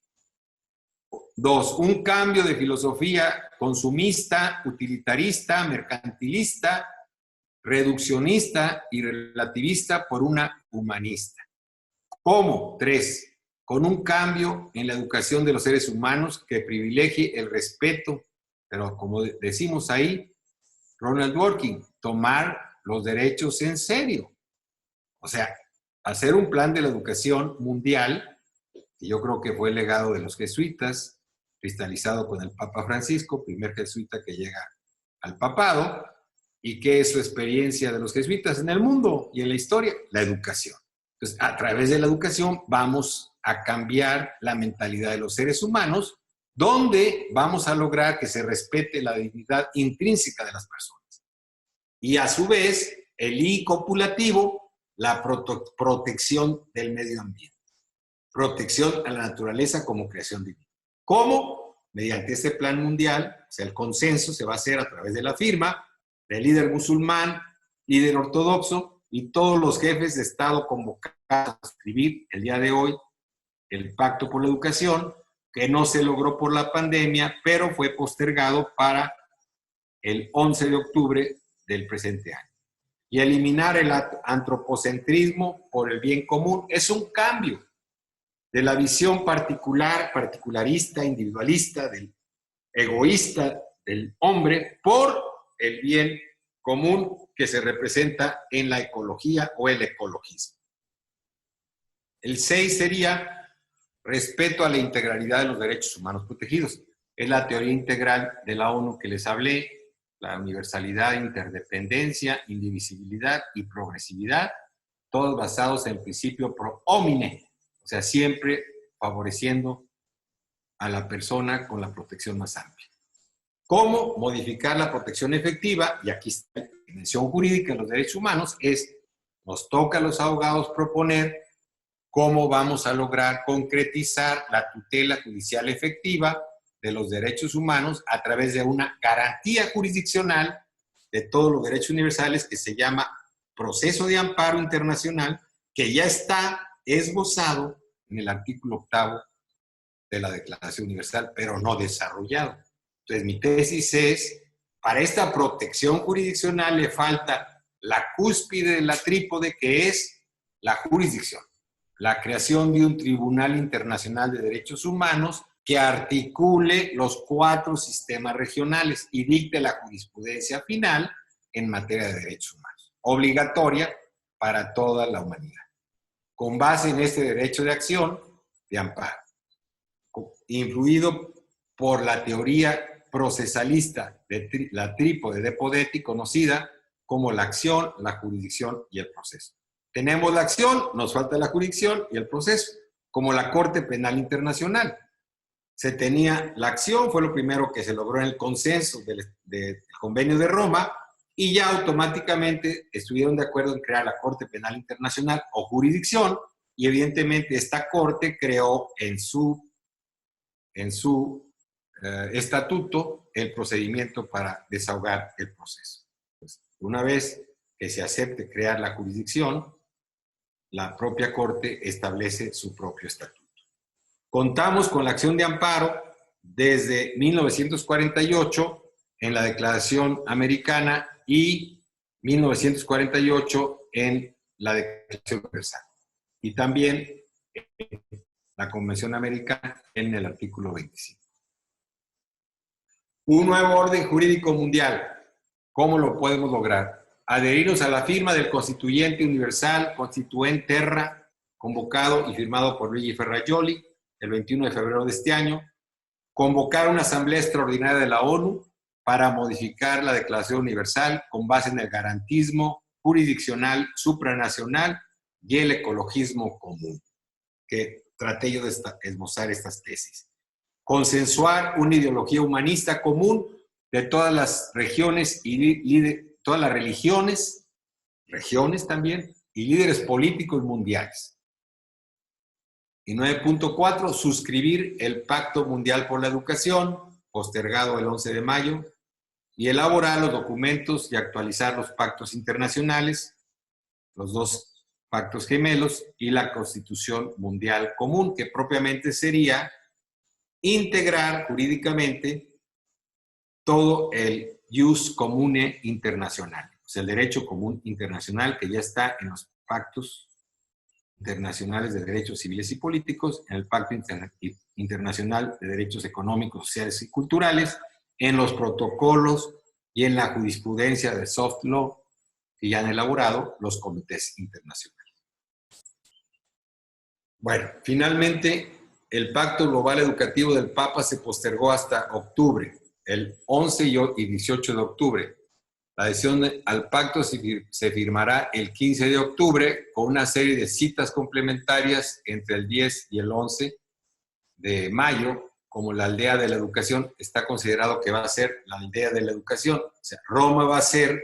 2, un cambio de filosofía consumista, utilitarista, mercantilista, reduccionista y relativista por una humanista. ¿Cómo? 3, con un cambio en la educación de los seres humanos que privilegie el respeto, pero como decimos ahí, Ronald Dworkin, tomar los derechos en serio. O sea, hacer un plan de la educación mundial, que yo creo que fue el legado de los jesuitas, cristalizado con el Papa Francisco, primer jesuita que llega al papado, y qué es su experiencia de los jesuitas en el mundo y en la historia, la educación. Entonces, a través de la educación vamos a cambiar la mentalidad de los seres humanos, donde vamos a lograr que se respete la dignidad intrínseca de las personas. Y a su vez, el I copulativo, la protección del medio ambiente. Protección a la naturaleza como creación divina. ¿Cómo? Mediante este plan mundial, o sea, el consenso se va a hacer a través de la firma del líder musulmán, líder ortodoxo y todos los jefes de Estado convocados a escribir el día de hoy el Pacto por la Educación, que no se logró por la pandemia, pero fue postergado para el 11 de octubre del presente año. Y eliminar el antropocentrismo por el bien común es un cambio de la visión particularista, individualista, del egoísta del hombre por el bien común que se representa en la ecología o el ecologismo. El 6 sería respeto a la integralidad de los derechos humanos protegidos. Es la teoría integral de la ONU que les hablé, la universalidad, interdependencia, indivisibilidad y progresividad, todos basados en el principio pro homine, o sea, siempre favoreciendo a la persona con la protección más amplia. ¿Cómo modificar la protección efectiva? Y aquí está la dimensión jurídica de los derechos humanos, nos toca a los abogados proponer cómo vamos a lograr concretizar la tutela judicial efectiva de los derechos humanos a través de una garantía jurisdiccional de todos los derechos universales que se llama proceso de amparo internacional, que ya está esbozado en el artículo 8 de la Declaración Universal, pero no desarrollado. Entonces, mi tesis es, para esta protección jurisdiccional le falta la cúspide de la trípode, que es la jurisdicción. La creación de un Tribunal Internacional de Derechos Humanos que articule los 4 sistemas regionales y dicte la jurisprudencia final en materia de derechos humanos, obligatoria para toda la humanidad, con base en este derecho de acción de amparo, influido por la teoría procesalista de la trípode de Podetti, conocida como la acción, la jurisdicción y el proceso. Tenemos la acción, nos falta la jurisdicción y el proceso, como la Corte Penal Internacional. Se tenía la acción, fue lo primero que se logró en el consenso del Convenio de Roma, y ya automáticamente estuvieron de acuerdo en crear la Corte Penal Internacional o jurisdicción, y evidentemente esta Corte creó en su estatuto el procedimiento para desahogar el proceso. Pues, una vez que se acepte crear la jurisdicción, la propia Corte establece su propio estatuto. Contamos con la acción de amparo desde 1948 en la Declaración Americana y 1948 en la Declaración Universal. Y también en la Convención Americana en el artículo 25. Un nuevo orden jurídico mundial. ¿Cómo lo podemos lograr? Adherirnos a la firma del Constituyente Universal, Constituent Terra, convocado y firmado por Luigi Ferrajoli el 21 de febrero de este año. Convocar una asamblea extraordinaria de la ONU para modificar la Declaración Universal con base en el garantismo jurisdiccional supranacional y el ecologismo común, que traté yo de esbozar estas tesis. Consensuar una ideología humanista común de todas las regiones y todas las religiones, regiones también, y líderes políticos mundiales. Y 9.4, suscribir el Pacto Mundial por la Educación, postergado el 11 de mayo, y elaborar los documentos y actualizar los pactos internacionales, los 2 pactos gemelos y la Constitución Mundial Común, que propiamente sería integrar jurídicamente todo el jus comune internacional, o sea, el derecho común internacional que ya está en los pactos internacionales de derechos civiles y políticos, en el Pacto Internacional de Derechos Económicos, Sociales y Culturales, en los protocolos y en la jurisprudencia de soft law que ya han elaborado los comités internacionales. Bueno, finalmente, el Pacto Global Educativo del Papa se postergó hasta octubre, el 11 y 18 de octubre. La adhesión al pacto se firmará el 15 de octubre con una serie de citas complementarias entre el 10 y el 11 de mayo, como la aldea de la educación. Está considerado que va a ser la aldea de la educación. O sea, Roma va a ser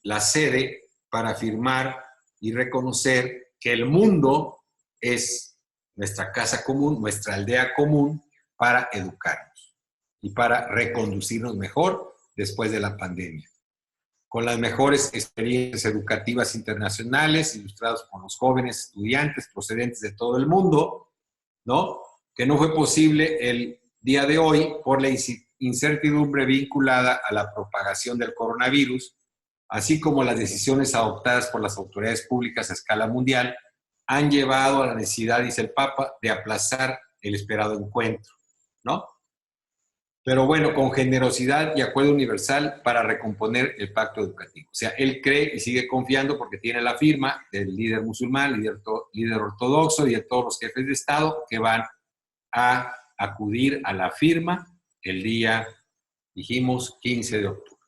la sede para firmar y reconocer que el mundo es nuestra casa común, nuestra aldea común para educarnos y para reconducirnos mejor después de la pandemia, con las mejores experiencias educativas internacionales ilustradas por los jóvenes estudiantes procedentes de todo el mundo, ¿no? Que no fue posible el día de hoy por la incertidumbre vinculada a la propagación del coronavirus, así como las decisiones adoptadas por las autoridades públicas a escala mundial, han llevado a la necesidad, dice el Papa, de aplazar el esperado encuentro, ¿no? Pero bueno, con generosidad y acuerdo universal para recomponer el pacto educativo. O sea, él cree y sigue confiando porque tiene la firma del líder musulmán, líder ortodoxo y de todos los jefes de Estado que van a acudir a la firma el día, dijimos, 15 de octubre.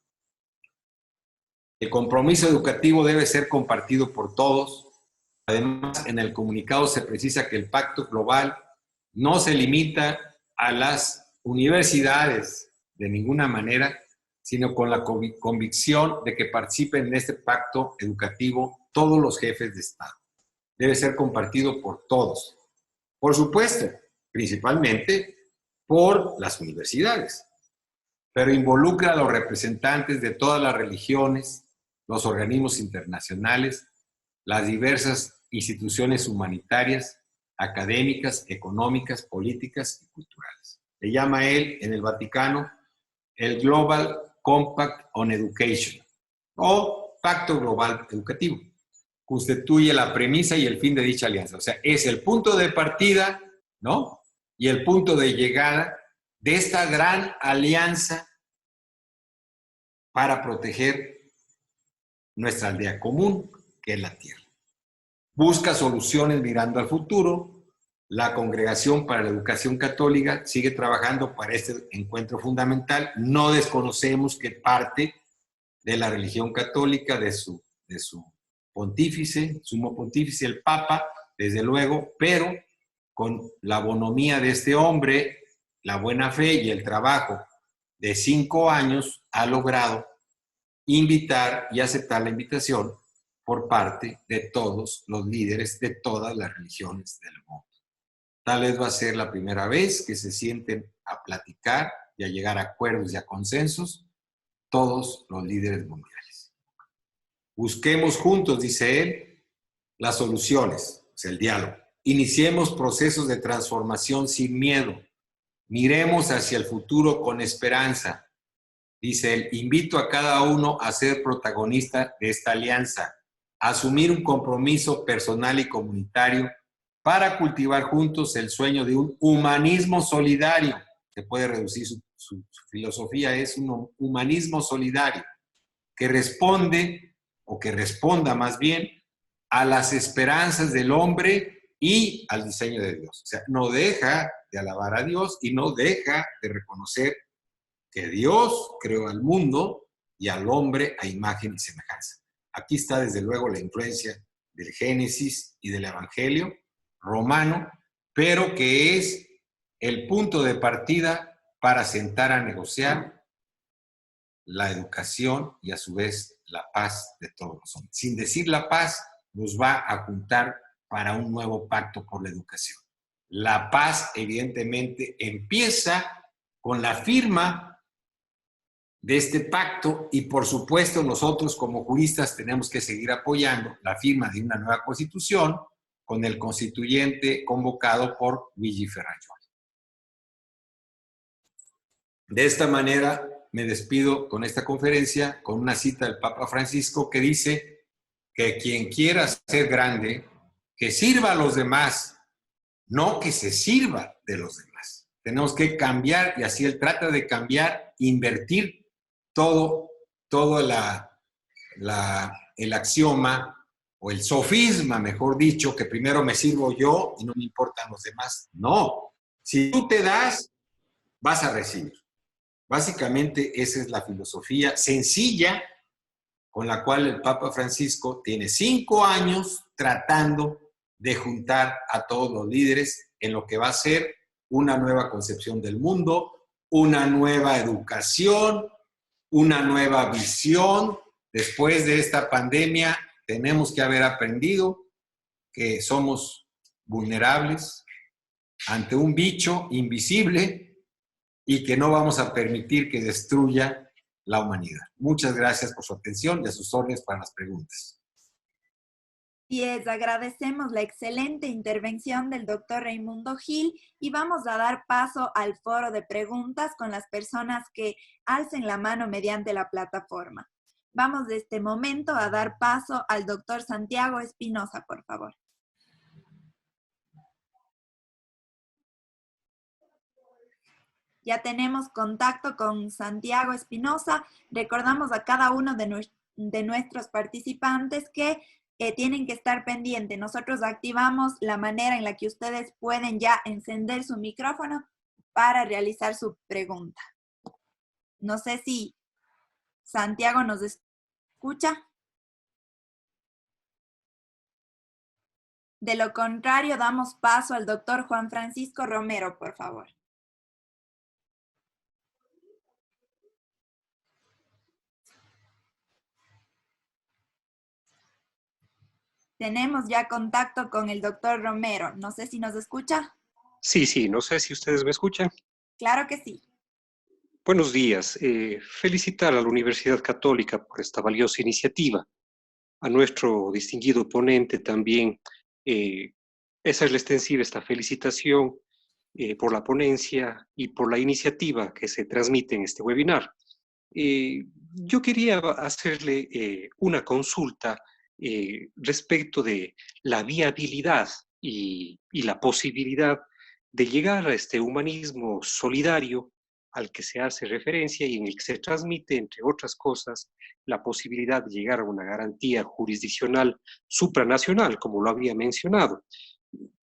El compromiso educativo debe ser compartido por todos. Además, en el comunicado se precisa que el pacto global no se limita a las universidades de ninguna manera, sino con la convicción de que participen en este pacto educativo todos los jefes de Estado. Debe ser compartido por todos. Por supuesto, principalmente por las universidades, pero involucra a los representantes de todas las religiones, los organismos internacionales, las diversas instituciones humanitarias, académicas, económicas, políticas y culturales. Le llama él en el Vaticano el Global Compact on Education o Pacto Global Educativo. Constituye la premisa y el fin de dicha alianza. O sea, es el punto de partida, ¿no? Y el punto de llegada de esta gran alianza para proteger nuestra aldea común, que es la tierra. Busca soluciones mirando al futuro. La Congregación para la Educación Católica sigue trabajando para este encuentro fundamental. No desconocemos que parte de la religión católica, de su pontífice, sumo pontífice, el Papa, desde luego, pero con la bonomía de este hombre, la buena fe y el trabajo de 5 años, ha logrado invitar y aceptar la invitación por parte de todos los líderes de todas las religiones del mundo. Tal vez va a ser la primera vez que se sienten a platicar y a llegar a acuerdos y a consensos todos los líderes mundiales. Busquemos juntos, dice él, las soluciones, o sea, el diálogo. Iniciemos procesos de transformación sin miedo. Miremos hacia el futuro con esperanza. Dice él, invito a cada uno a ser protagonista de esta alianza, a asumir un compromiso personal y comunitario para cultivar juntos el sueño de un humanismo solidario. Se puede reducir su filosofía, es un humanismo solidario que responde, o que responda más bien, a las esperanzas del hombre y al diseño de Dios. O sea, no deja de alabar a Dios y no deja de reconocer que Dios creó al mundo y al hombre a imagen y semejanza. Aquí está desde luego la influencia del Génesis y del Evangelio romano, pero que es el punto de partida para sentar a negociar la educación y a su vez la paz de todos los hombres. Sin decir la paz, nos va a juntar para un nuevo pacto por la educación. La paz, evidentemente, empieza con la firma de este pacto y, por supuesto, nosotros como juristas tenemos que seguir apoyando la firma de una nueva constitución con el constituyente convocado por Luigi Ferrajoli. De esta manera me despido con esta conferencia con una cita del Papa Francisco que dice que quien quiera ser grande, que sirva a los demás, no que se sirva de los demás. Tenemos que cambiar, y así él trata de cambiar, invertir todo el axioma o el sofisma, mejor dicho, que primero me sirvo yo y no me importan los demás. No, si tú te das, vas a recibir. Básicamente esa es la filosofía sencilla con la cual el Papa Francisco tiene 5 años tratando de juntar a todos los líderes en lo que va a ser una nueva concepción del mundo, una nueva educación, una nueva visión. Después de esta pandemia tenemos que haber aprendido que somos vulnerables ante un bicho invisible y que no vamos a permitir que destruya la humanidad. Muchas gracias por su atención y a sus órdenes para las preguntas. Agradecemos la excelente intervención del doctor Raimundo Gil y vamos a dar paso al foro de preguntas con las personas que alcen la mano mediante la plataforma. Vamos de este momento a dar paso al doctor Santiago Espinosa, por favor. Ya tenemos contacto con Santiago Espinosa. Recordamos a cada uno de nuestros participantes que tienen que estar pendientes. Nosotros activamos la manera en la que ustedes pueden ya encender su micrófono para realizar su pregunta. No sé si Santiago nos escucha. De lo contrario, damos paso al doctor Juan Francisco Romero, por favor. Tenemos ya contacto con el doctor Romero. No sé si nos escucha. Sí, no sé si ustedes me escuchan. Claro que sí. Buenos días. Felicitar a la Universidad Católica por esta valiosa iniciativa. A nuestro distinguido ponente también. Esa es la extensiva, esta felicitación por la ponencia y por la iniciativa que se transmite en este webinar. Yo quería hacerle una consulta respecto de la viabilidad y la posibilidad de llegar a este humanismo solidario al que se hace referencia y en el que se transmite, entre otras cosas, la posibilidad de llegar a una garantía jurisdiccional supranacional, como lo había mencionado.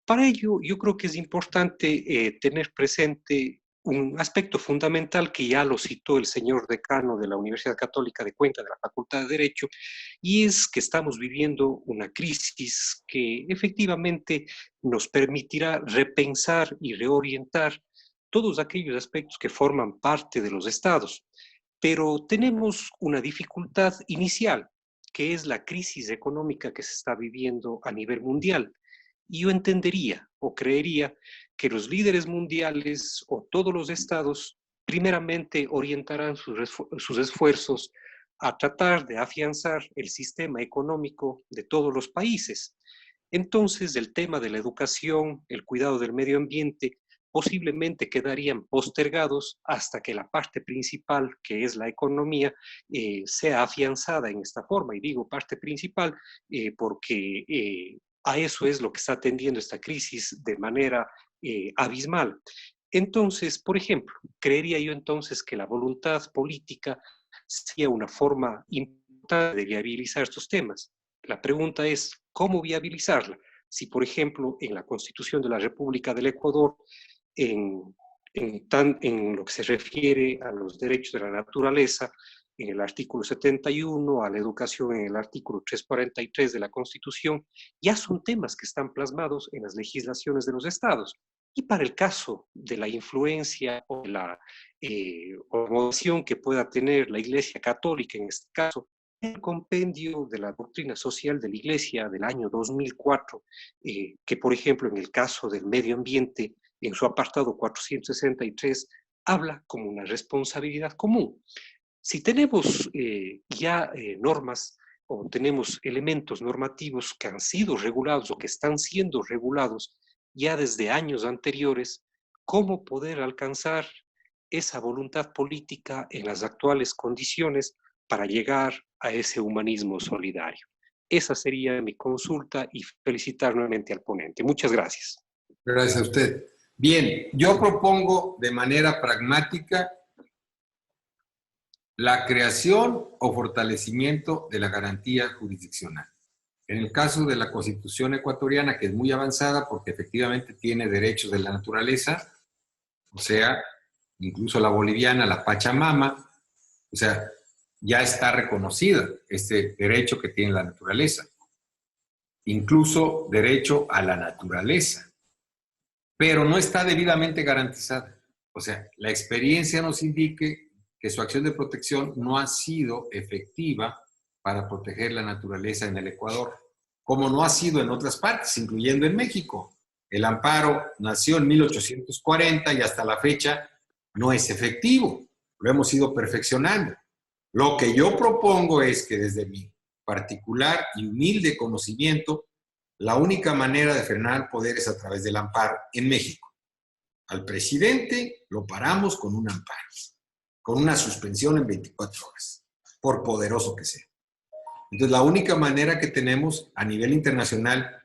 Para ello, yo creo que es importante tener presente un aspecto fundamental que ya lo citó el señor decano de la Universidad Católica de Cuenca, de la Facultad de Derecho, y es que estamos viviendo una crisis que efectivamente nos permitirá repensar y reorientar todos aquellos aspectos que forman parte de los estados. Pero tenemos una dificultad inicial, que es la crisis económica que se está viviendo a nivel mundial. Y yo entendería o creería que los líderes mundiales o todos los estados primeramente orientarán sus esfuerzos a tratar de afianzar el sistema económico de todos los países. Entonces, el tema de la educación, el cuidado del medio ambiente, posiblemente quedarían postergados hasta que la parte principal, que es la economía, sea afianzada en esta forma. Y digo parte principal porque a eso es lo que está atendiendo esta crisis de manera abismal. Entonces, por ejemplo, creería yo entonces que la voluntad política sería una forma importante de viabilizar estos temas. La pregunta es, ¿cómo viabilizarla? Si, por ejemplo, en la Constitución de la República del Ecuador, en lo que se refiere a los derechos de la naturaleza, en el artículo 71, a la educación en el artículo 343 de la Constitución, ya son temas que están plasmados en las legislaciones de los estados. Y para el caso de la influencia o la promoción que pueda tener la Iglesia Católica en este caso, el compendio de la doctrina social de la Iglesia del año 2004, que por ejemplo en el caso del medio ambiente, en su apartado 463, habla como una responsabilidad común. Si tenemos normas o tenemos elementos normativos que han sido regulados o que están siendo regulados ya desde años anteriores, ¿cómo poder alcanzar esa voluntad política en las actuales condiciones para llegar a ese humanismo solidario? Esa sería mi consulta y felicitar nuevamente al ponente. Muchas gracias. Gracias a usted. Bien, yo propongo de manera pragmática la creación o fortalecimiento de la garantía jurisdiccional. En el caso de la Constitución ecuatoriana, que es muy avanzada porque efectivamente tiene derechos de la naturaleza, o sea, incluso la boliviana, la Pachamama, o sea, ya está reconocida este derecho que tiene la naturaleza. Incluso derecho a la naturaleza, pero no está debidamente garantizada. O sea, la experiencia nos indica que su acción de protección no ha sido efectiva para proteger la naturaleza en el Ecuador, como no ha sido en otras partes, incluyendo en México. El amparo nació en 1840 y hasta la fecha no es efectivo. Lo hemos ido perfeccionando. Lo que yo propongo es que desde mi particular y humilde conocimiento, la única manera de frenar el poder es a través del amparo en México. Al presidente lo paramos con un amparo, con una suspensión en 24 horas, por poderoso que sea. Entonces, la única manera que tenemos a nivel internacional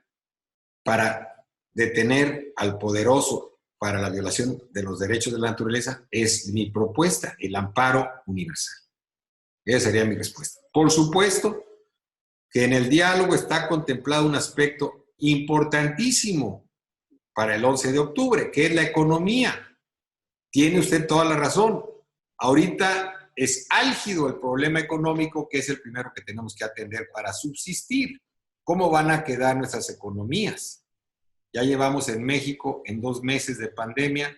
para detener al poderoso para la violación de los derechos de la naturaleza es mi propuesta, el amparo universal. Esa sería mi respuesta. Por supuesto que en el diálogo está contemplado un aspecto importantísimo para el 11 de octubre, que es la economía. Tiene usted toda la razón. Ahorita es álgido el problema económico, que es el primero que tenemos que atender para subsistir. ¿Cómo van a quedar nuestras economías? Ya llevamos en México, en 2 meses de pandemia,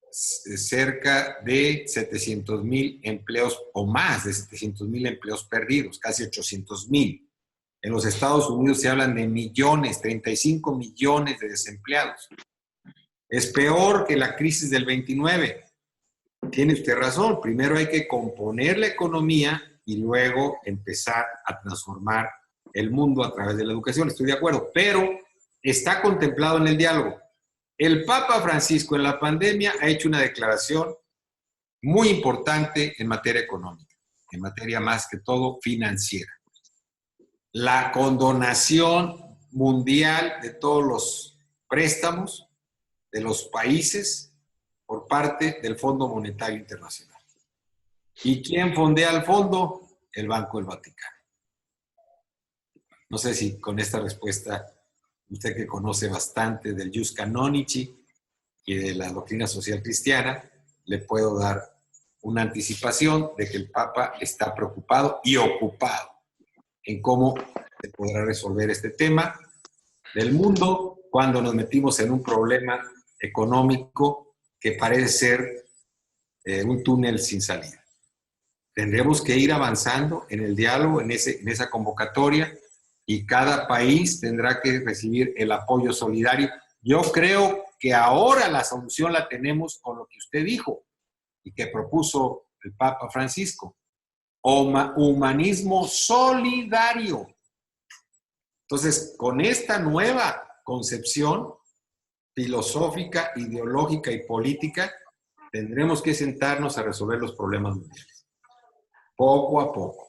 cerca de 700,000 empleos o más de 700,000 empleos perdidos, casi 800,000. En los Estados Unidos se hablan de millones, 35 millones de desempleados. Es peor que la crisis del 29. Tiene usted razón, primero hay que componer la economía y luego empezar a transformar el mundo a través de la educación, estoy de acuerdo, pero está contemplado en el diálogo. El Papa Francisco en la pandemia ha hecho una declaración muy importante en materia económica, en materia más que todo financiera. La condonación mundial de todos los préstamos de los países por parte del Fondo Monetario Internacional. ¿Y quién fondea el fondo? El Banco del Vaticano. No sé si con esta respuesta, usted que conoce bastante del Jus Canonici y de la doctrina social cristiana, le puedo dar una anticipación de que el Papa está preocupado y ocupado en cómo se podrá resolver este tema del mundo cuando nos metimos en un problema económico que parece ser un túnel sin salida. Tendremos que ir avanzando en el diálogo, en esa convocatoria, y cada país tendrá que recibir el apoyo solidario. Yo creo que ahora la solución la tenemos con lo que usted dijo y que propuso el Papa Francisco. Humanismo solidario. Entonces, con esta nueva concepción filosófica, ideológica y política, tendremos que sentarnos a resolver los problemas mundiales. Poco a poco.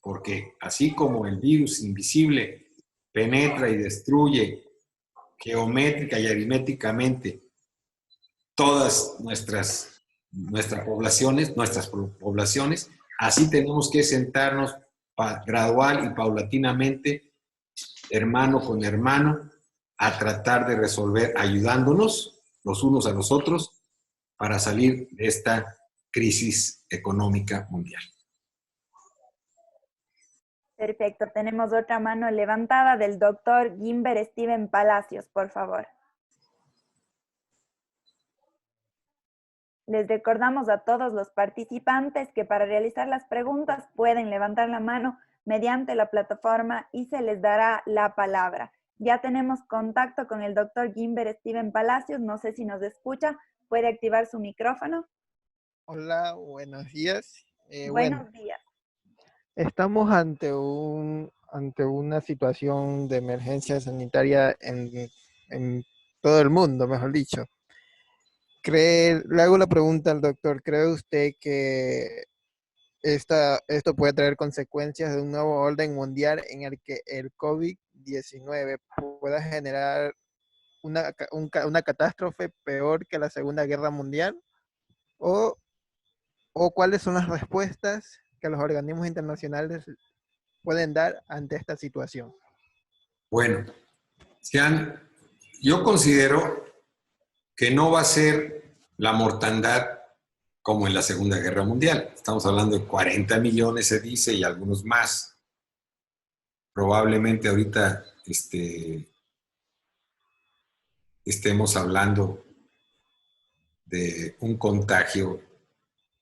Porque así como el virus invisible penetra y destruye geométrica y aritméticamente todas nuestras poblaciones, así tenemos que sentarnos gradual y paulatinamente, hermano con hermano, a tratar de resolver, ayudándonos los unos a los otros para salir de esta crisis económica mundial. Perfecto, tenemos otra mano levantada del doctor Gimber Steven Palacios, por favor. Les recordamos a todos los participantes que para realizar las preguntas pueden levantar la mano mediante la plataforma y se les dará la palabra. Ya tenemos contacto con el doctor Gimber Steven Palacios, no sé si nos escucha, puede activar su micrófono. Hola, buenos días. Buenos días. Estamos ante una situación de emergencia sanitaria en todo el mundo, mejor dicho. Le hago la pregunta al doctor, ¿cree usted que esto puede traer consecuencias de un nuevo orden mundial en el que el COVID-19 pueda generar una catástrofe peor que la Segunda Guerra Mundial? ¿O cuáles son las respuestas que los organismos internacionales pueden dar ante esta situación? Bueno, yo considero que no va a ser la mortandad como en la Segunda Guerra Mundial. Estamos hablando de 40 millones, se dice, y algunos más. Probablemente ahorita estemos hablando de un contagio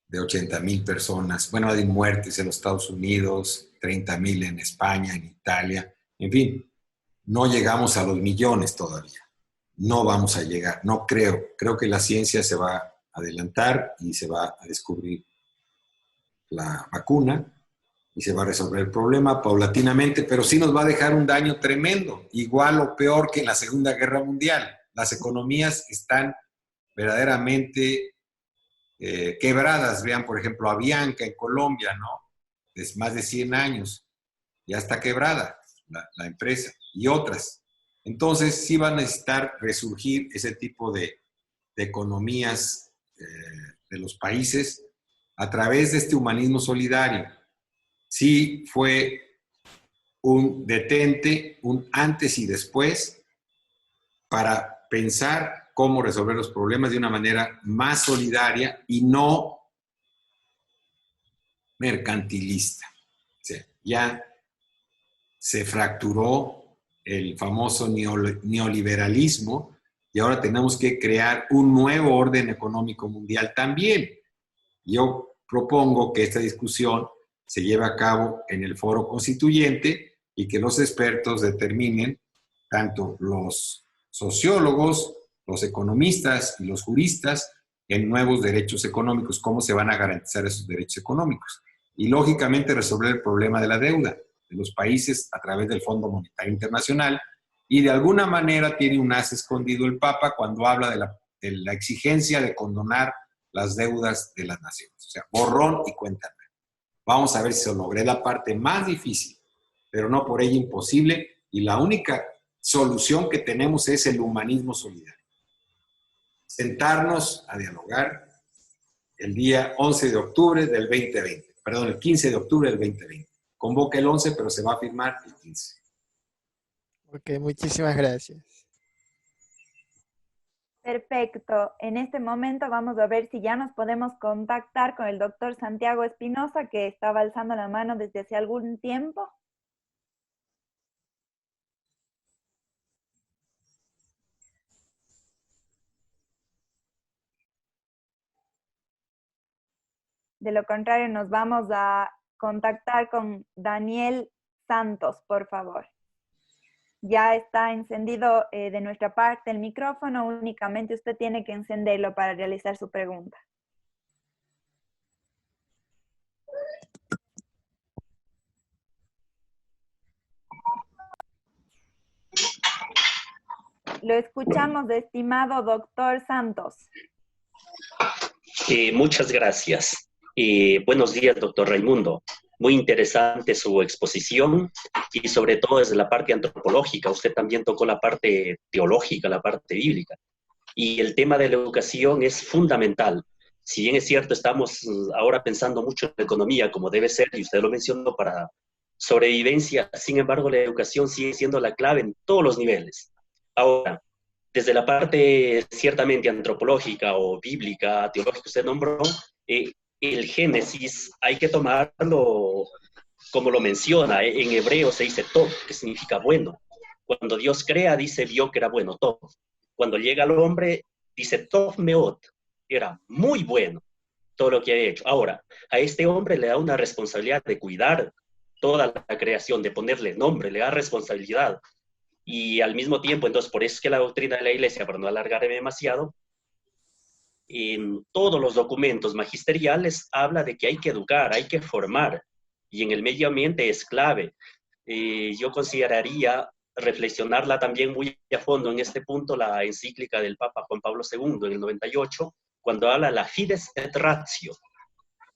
de 80,000 personas. Bueno, hay muertes en los Estados Unidos, 30,000 en España, en Italia. En fin, no llegamos a los millones todavía. No vamos a llegar, no creo. Creo que la ciencia se va a adelantar y se va a descubrir la vacuna y se va a resolver el problema paulatinamente, pero sí nos va a dejar un daño tremendo, igual o peor que en la Segunda Guerra Mundial. Las economías están verdaderamente quebradas. Vean, por ejemplo, Avianca en Colombia, ¿no? Es más de 100 años. Ya está quebrada la empresa y otras. Entonces, sí van a necesitar resurgir ese tipo de economías de los países a través de este humanismo solidario. Sí fue un detente, un antes y después para pensar cómo resolver los problemas de una manera más solidaria y no mercantilista. O sea, ya se fracturó el famoso neoliberalismo y ahora tenemos que crear un nuevo orden económico mundial también. Yo propongo que esta discusión se lleve a cabo en el foro constituyente y que los expertos determinen, tanto los sociólogos, los economistas y los juristas, en nuevos derechos económicos, cómo se van a garantizar esos derechos económicos. Y lógicamente resolver el problema de la deuda de los países a través del Fondo Monetario Internacional, y de alguna manera tiene un as escondido el Papa cuando habla de la exigencia de condonar las deudas de las naciones. O sea, borrón y cuenta nueva. Vamos a ver si se logra. Es la parte más difícil, pero no por ello imposible, y la única solución que tenemos es el humanismo solidario. Sentarnos a dialogar el día 11 de octubre del 2020, perdón, el 15 de octubre del 2020. Convoca el 11, pero se va a firmar el 15. Ok, muchísimas gracias. Perfecto. En este momento vamos a ver si ya nos podemos contactar con el doctor Santiago Espinosa, que estaba alzando la mano desde hace algún tiempo. De lo contrario, nos vamos a contactar con Daniel Santos, por favor. Ya está encendido de nuestra parte el micrófono, únicamente usted tiene que encenderlo para realizar su pregunta. Lo escuchamos, estimado doctor Santos. Muchas gracias. Buenos días, doctor Raimundo. Muy interesante su exposición y sobre todo desde la parte antropológica. Usted también tocó la parte teológica, la parte bíblica. Y el tema de la educación es fundamental. Si bien es cierto, estamos ahora pensando mucho en la economía, como debe ser, y usted lo mencionó, para sobrevivencia, sin embargo, la educación sigue siendo la clave en todos los niveles. Ahora, desde la parte ciertamente antropológica o bíblica, teológica, usted nombró, el Génesis hay que tomarlo como lo menciona. En hebreo se dice tov, que significa bueno. Cuando Dios crea, dice, vio que era bueno, tov. Cuando llega al hombre, dice tov meot, era muy bueno todo lo que ha hecho. Ahora, a este hombre le da una responsabilidad de cuidar toda la creación, de ponerle nombre, le da responsabilidad. Y al mismo tiempo, entonces, por eso es que la doctrina de la Iglesia, para no alargarme demasiado, en todos los documentos magisteriales habla de que hay que educar, hay que formar, y en el medio ambiente es clave. Yo consideraría reflexionarla también muy a fondo en este punto la encíclica del Papa Juan Pablo II en el 98, cuando habla la fides et ratio,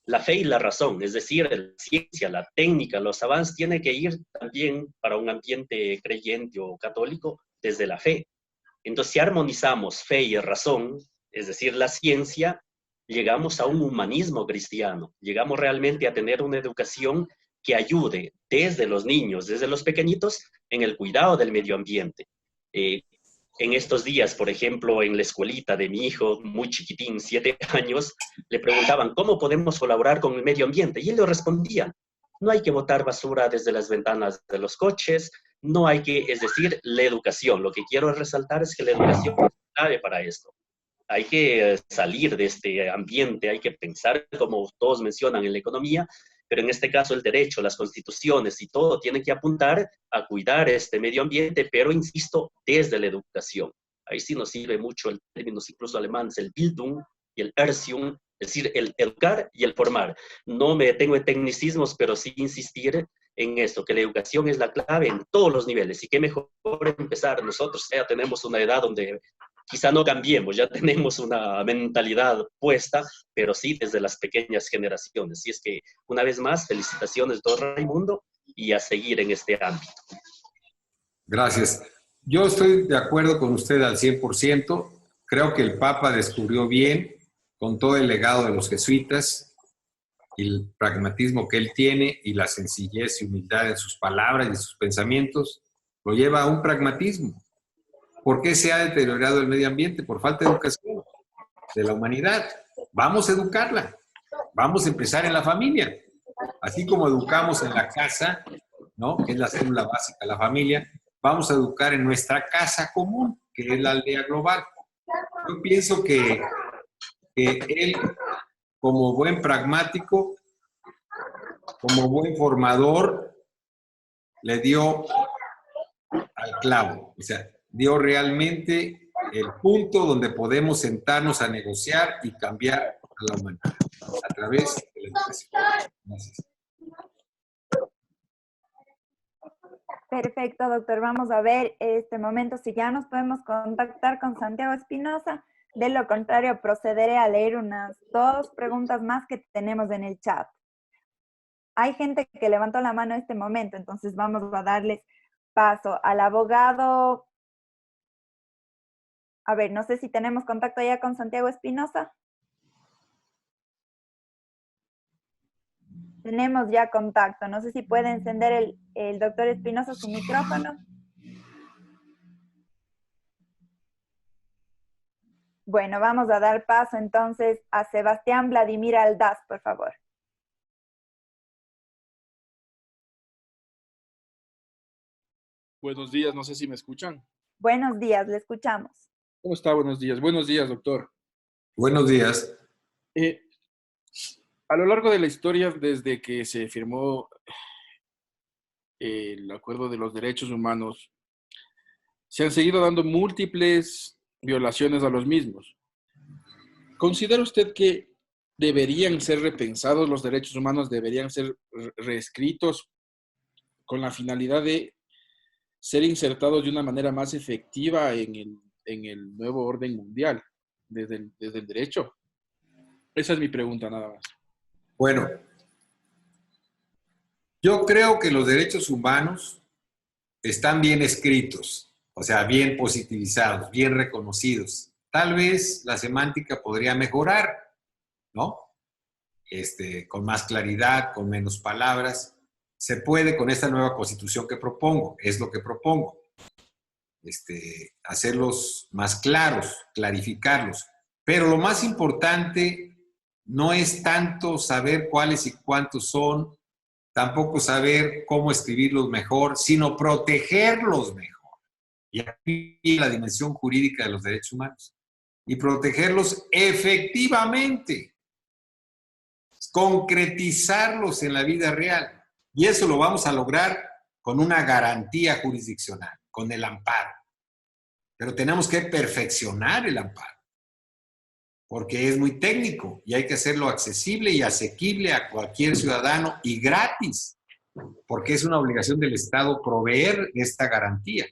la fe y la razón, es decir, la ciencia, la técnica, los avances tienen que ir también para un ambiente creyente o católico desde la fe. Entonces, si armonizamos fe y razón, es decir, la ciencia, llegamos a un humanismo cristiano, llegamos realmente a tener una educación que ayude desde los niños, desde los pequeñitos, en el cuidado del medio ambiente. En estos días, por ejemplo, en la escuelita de mi hijo, muy chiquitín, 7 años, le preguntaban, ¿cómo podemos colaborar con el medio ambiente? Y él le respondía, no hay que botar basura desde las ventanas de los coches, no hay que, es decir, la educación. Lo que quiero resaltar es que la educación es clave para esto. Hay que salir de este ambiente, hay que pensar, como todos mencionan, en la economía, pero en este caso el derecho, las constituciones y todo tienen que apuntar a cuidar este medio ambiente, pero insisto, desde la educación. Ahí sí nos sirve mucho el término incluso alemán, el Bildung y el Erziehung, es decir, el educar y el formar. No me detengo en tecnicismos, pero sí insistir en esto, que la educación es la clave en todos los niveles. Y qué mejor empezar. Nosotros ya tenemos una edad donde quizá no cambiemos, ya tenemos una mentalidad puesta, pero sí desde las pequeñas generaciones. Y es que, una vez más, felicitaciones, doctor Raimundo, y a seguir en este ámbito. Gracias. Yo estoy de acuerdo con usted al 100%. Creo que el Papa descubrió bien, con todo el legado de los jesuitas, y el pragmatismo que él tiene y la sencillez y humildad en sus palabras y en sus pensamientos, lo lleva a un pragmatismo. ¿Por qué se ha deteriorado el medio ambiente? Por falta de educación de la humanidad. Vamos a educarla. Vamos a empezar en la familia. Así como educamos en la casa, ¿no?, que es la célula básica de la familia, vamos a educar en nuestra casa común, que es la aldea global. Yo pienso que él, como buen pragmático, como buen formador, le dio al clavo. O sea, dio realmente el punto donde podemos sentarnos a negociar y cambiar a la humanidad a través de la educación. Gracias. Perfecto, doctor. Vamos a ver este momento si ya nos podemos contactar con Santiago Espinosa. De lo contrario, procederé a leer unas 2 preguntas más que tenemos en el chat. Hay gente que levantó la mano en este momento, entonces vamos a darles paso al abogado. A ver, no sé si tenemos contacto ya con Santiago Espinosa. Tenemos ya contacto. No sé si puede encender el doctor Espinosa su micrófono. Bueno, vamos a dar paso entonces a Sebastián Vladimir Aldaz, por favor. Buenos días, no sé si me escuchan. Buenos días, le escuchamos. ¿Cómo está? Buenos días. Buenos días, doctor. Buenos días. A lo largo de la historia, desde que se firmó el Acuerdo de los Derechos Humanos, se han seguido dando múltiples violaciones a los mismos. ¿Considera usted que deberían ser repensados los derechos humanos, deberían ser reescritos con la finalidad de ser insertados de una manera más efectiva en el nuevo orden mundial, desde el derecho? Esa es mi pregunta, nada más. Bueno, yo creo que los derechos humanos están bien escritos, o sea, bien positivizados, bien reconocidos. Tal vez la semántica podría mejorar, ¿no? Con más claridad, con menos palabras. Se puede con esta nueva constitución que propongo, es lo que propongo. Hacerlos más claros, clarificarlos. Pero lo más importante no es tanto saber cuáles y cuántos son, tampoco saber cómo escribirlos mejor, sino protegerlos mejor. Y aquí la dimensión jurídica de los derechos humanos. Y protegerlos efectivamente. Concretizarlos en la vida real. Y eso lo vamos a lograr con una garantía jurisdiccional, con el amparo. Pero tenemos que perfeccionar el amparo, porque es muy técnico y hay que hacerlo accesible y asequible a cualquier ciudadano y gratis, porque es una obligación del Estado proveer esta garantía.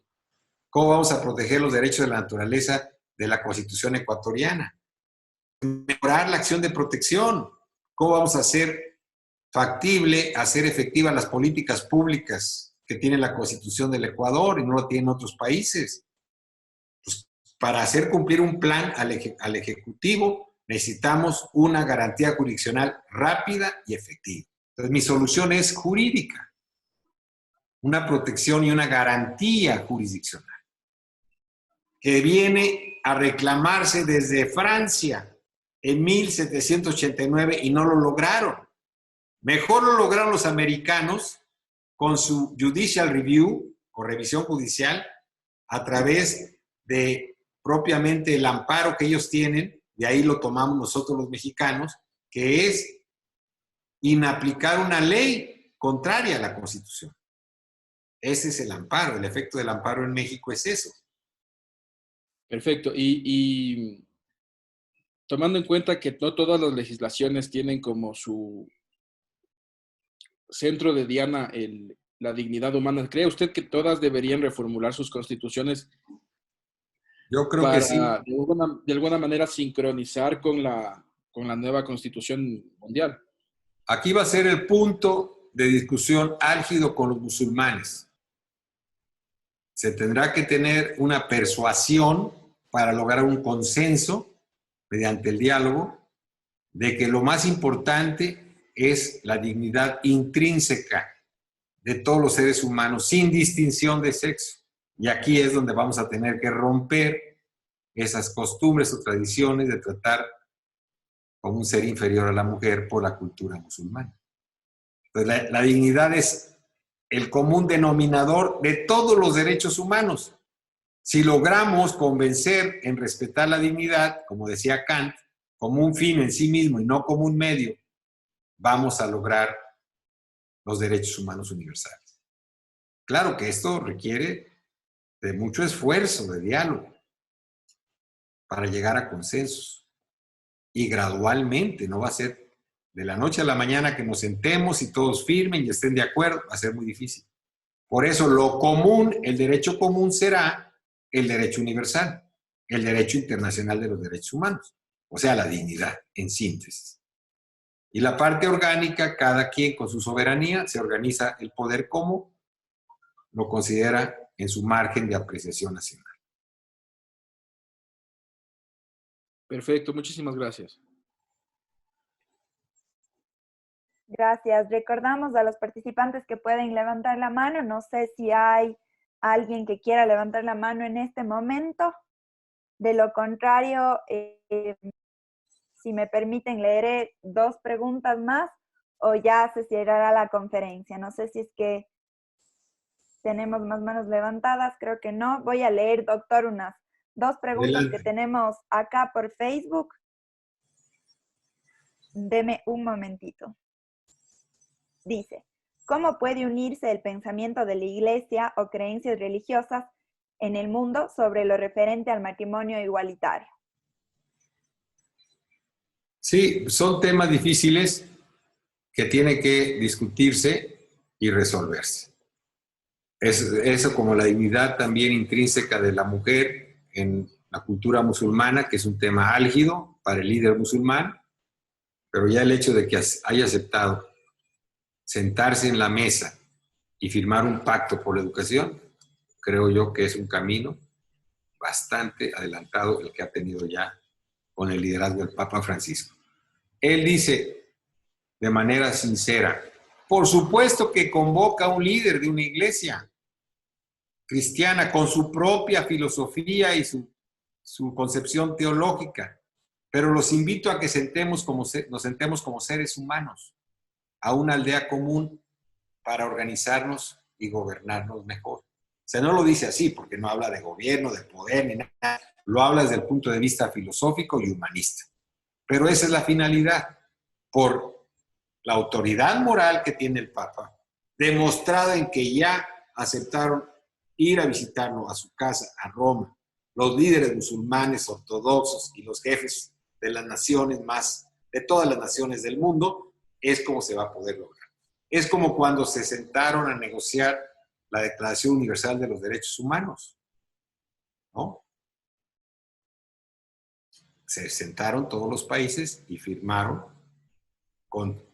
¿Cómo vamos a proteger los derechos de la naturaleza de la Constitución ecuatoriana? Mejorar la acción de protección. ¿Cómo vamos a hacer factible, hacer efectivas las políticas públicas que tiene la Constitución del Ecuador y no lo tienen otros países? Pues, para hacer cumplir un plan al Ejecutivo necesitamos una garantía jurisdiccional rápida y efectiva. Entonces, mi solución es jurídica, una protección y una garantía jurisdiccional, que viene a reclamarse desde Francia en 1789 y no lo lograron. Mejor lo lograron los americanos con su Judicial Review o revisión judicial a través de propiamente el amparo que ellos tienen, de ahí lo tomamos nosotros los mexicanos, que es inaplicar una ley contraria a la Constitución. Ese es el amparo, el efecto del amparo en México es eso. Perfecto. Y tomando en cuenta que no todas las legislaciones tienen como su centro de diana la dignidad humana, ¿cree usted que todas deberían reformular sus constituciones Yo creo para que sí. de alguna manera sincronizar con la nueva constitución mundial? Aquí va a ser el punto de discusión álgido con los musulmanes. Se tendrá que tener una persuasión para lograr un consenso mediante el diálogo de que lo más importante es la dignidad intrínseca de todos los seres humanos sin distinción de sexo. Y aquí es donde vamos a tener que romper esas costumbres o tradiciones de tratar como un ser inferior a la mujer por la cultura musulmana. Entonces, la dignidad es el común denominador de todos los derechos humanos. Si logramos convencer en respetar la dignidad, como decía Kant, como un fin en sí mismo y no como un medio, vamos a lograr los derechos humanos universales. Claro que esto requiere de mucho esfuerzo, de diálogo, para llegar a consensos. Y gradualmente, no va a ser de la noche a la mañana que nos sentemos y todos firmen y estén de acuerdo, va a ser muy difícil. Por eso lo común, el derecho común será el derecho universal, el derecho internacional de los derechos humanos, o sea, la dignidad, en síntesis. Y la parte orgánica, cada quien con su soberanía se organiza el poder como lo considera en su margen de apreciación nacional. Perfecto, muchísimas gracias. Gracias. Recordamos a los participantes que pueden levantar la mano. No sé si hay alguien que quiera levantar la mano en este momento. De lo contrario, si me permiten, leeré 2 preguntas más o ya se cerrará la conferencia. No sé si es que tenemos más manos levantadas, creo que no. Voy a leer, doctor, unas 2 preguntas Adelante. que tenemos acá por Facebook. Deme un momentito. Dice, ¿cómo puede unirse el pensamiento de la Iglesia o creencias religiosas en el mundo sobre lo referente al matrimonio igualitario? Sí, son temas difíciles que tienen que discutirse y resolverse. Eso como la dignidad también intrínseca de la mujer en la cultura musulmana, que es un tema álgido para el líder musulmán, pero ya el hecho de que haya aceptado sentarse en la mesa y firmar un pacto por la educación, creo yo que es un camino bastante adelantado el que ha tenido ya con el liderazgo del Papa Francisco. Él dice de manera sincera, por supuesto que convoca a un líder de una iglesia cristiana con su propia filosofía y su concepción teológica, pero los invito a que nos sentemos como seres humanos a una aldea común para organizarnos y gobernarnos mejor. O sea, no lo dice así porque no habla de gobierno, de poder, ni nada. Lo habla desde el punto de vista filosófico y humanista. Pero esa es la finalidad, por la autoridad moral que tiene el Papa, demostrada en que ya aceptaron ir a visitarlo a su casa, a Roma, los líderes musulmanes ortodoxos y los jefes de las naciones de todas las naciones del mundo, es como se va a poder lograr. Es como cuando se sentaron a negociar la Declaración Universal de los Derechos Humanos, ¿no? Se sentaron todos los países y firmaron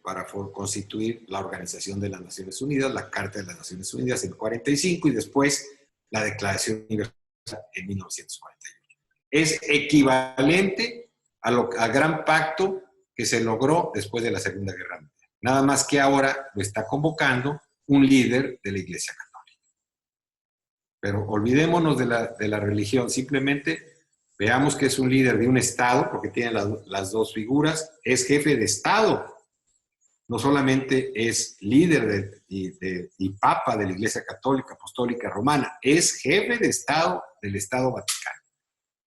para constituir la Organización de las Naciones Unidas, la Carta de las Naciones Unidas en 45 y después la Declaración Universal en 1948. Es equivalente al gran pacto que se logró después de la Segunda Guerra Mundial. Nada más que ahora lo está convocando un líder de la Iglesia Católica. Pero olvidémonos de la religión, simplemente veamos que es un líder de un Estado, porque tiene las dos figuras, es jefe de Estado. No solamente es líder y papa de la Iglesia Católica Apostólica Romana, es jefe de Estado del Estado Vaticano,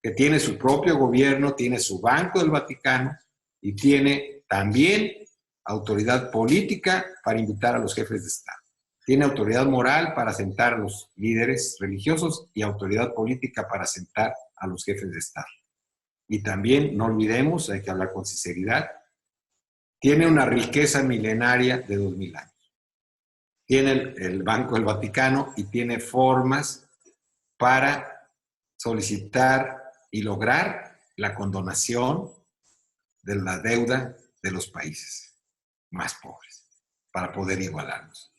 que tiene su propio gobierno, tiene su Banco del Vaticano y tiene también autoridad política para invitar a los jefes de Estado. Tiene autoridad moral para sentar a los líderes religiosos y autoridad política para sentar a los jefes de Estado. Y también, no olvidemos, hay que hablar con sinceridad, tiene una riqueza milenaria de 2000 años. Tiene el Banco del Vaticano y tiene formas para solicitar y lograr la condonación de la deuda de los países más pobres para poder igualarnos.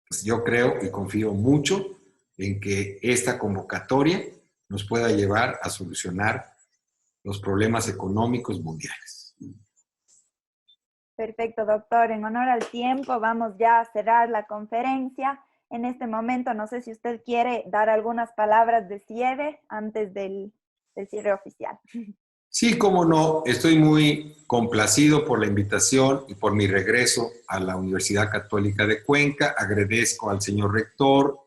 Pues yo creo y confío mucho en que esta convocatoria nos pueda llevar a solucionar los problemas económicos mundiales. Perfecto, doctor. En honor al tiempo, vamos ya a cerrar la conferencia. En este momento, no sé si usted quiere dar algunas palabras de cierre antes del cierre oficial. Sí, cómo no. Estoy muy complacido por la invitación y por mi regreso a la Universidad Católica de Cuenca. Agradezco al señor rector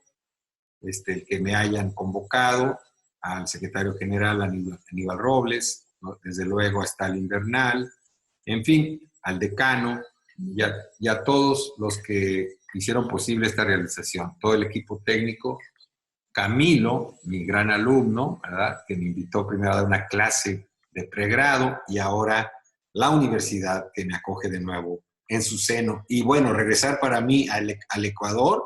que me hayan convocado, al secretario general Aníbal Robles, ¿no? Desde luego a Stalin Bernal, en fin, al decano y a todos los que hicieron posible esta realización, todo el equipo técnico, Camilo, mi gran alumno, ¿verdad?, que me invitó primero a dar una clase de pregrado y ahora la universidad que me acoge de nuevo en su seno. Y bueno, regresar para mí al Ecuador,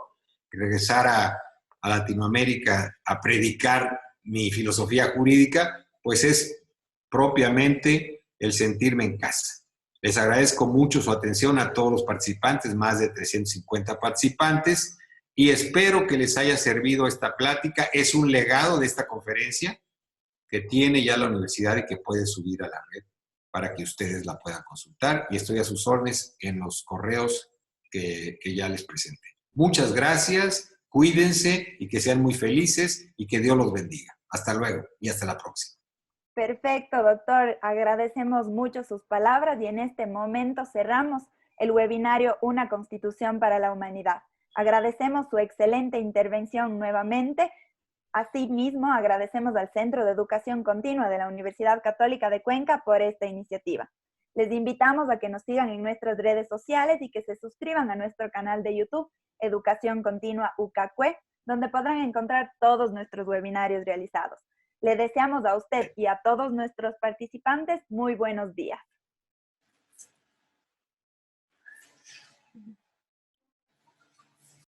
regresar a Latinoamérica a predicar mi filosofía jurídica, pues es propiamente el sentirme en casa. Les agradezco mucho su atención a todos los participantes, más de 350 participantes, y espero que les haya servido esta plática. Es un legado de esta conferencia que tiene ya la universidad y que puede subir a la red para que ustedes la puedan consultar. Y estoy a sus órdenes en los correos que ya les presenté. Muchas gracias, cuídense y que sean muy felices y que Dios los bendiga. Hasta luego y hasta la próxima. Perfecto, doctor. Agradecemos mucho sus palabras y en este momento cerramos el webinario Una Constitución para la Humanidad. Agradecemos su excelente intervención nuevamente. Asimismo, agradecemos al Centro de Educación Continua de la Universidad Católica de Cuenca por esta iniciativa. Les invitamos a que nos sigan en nuestras redes sociales y que se suscriban a nuestro canal de YouTube, Educación Continua UCACUE, donde podrán encontrar todos nuestros webinarios realizados. Le deseamos a usted y a todos nuestros participantes muy buenos días.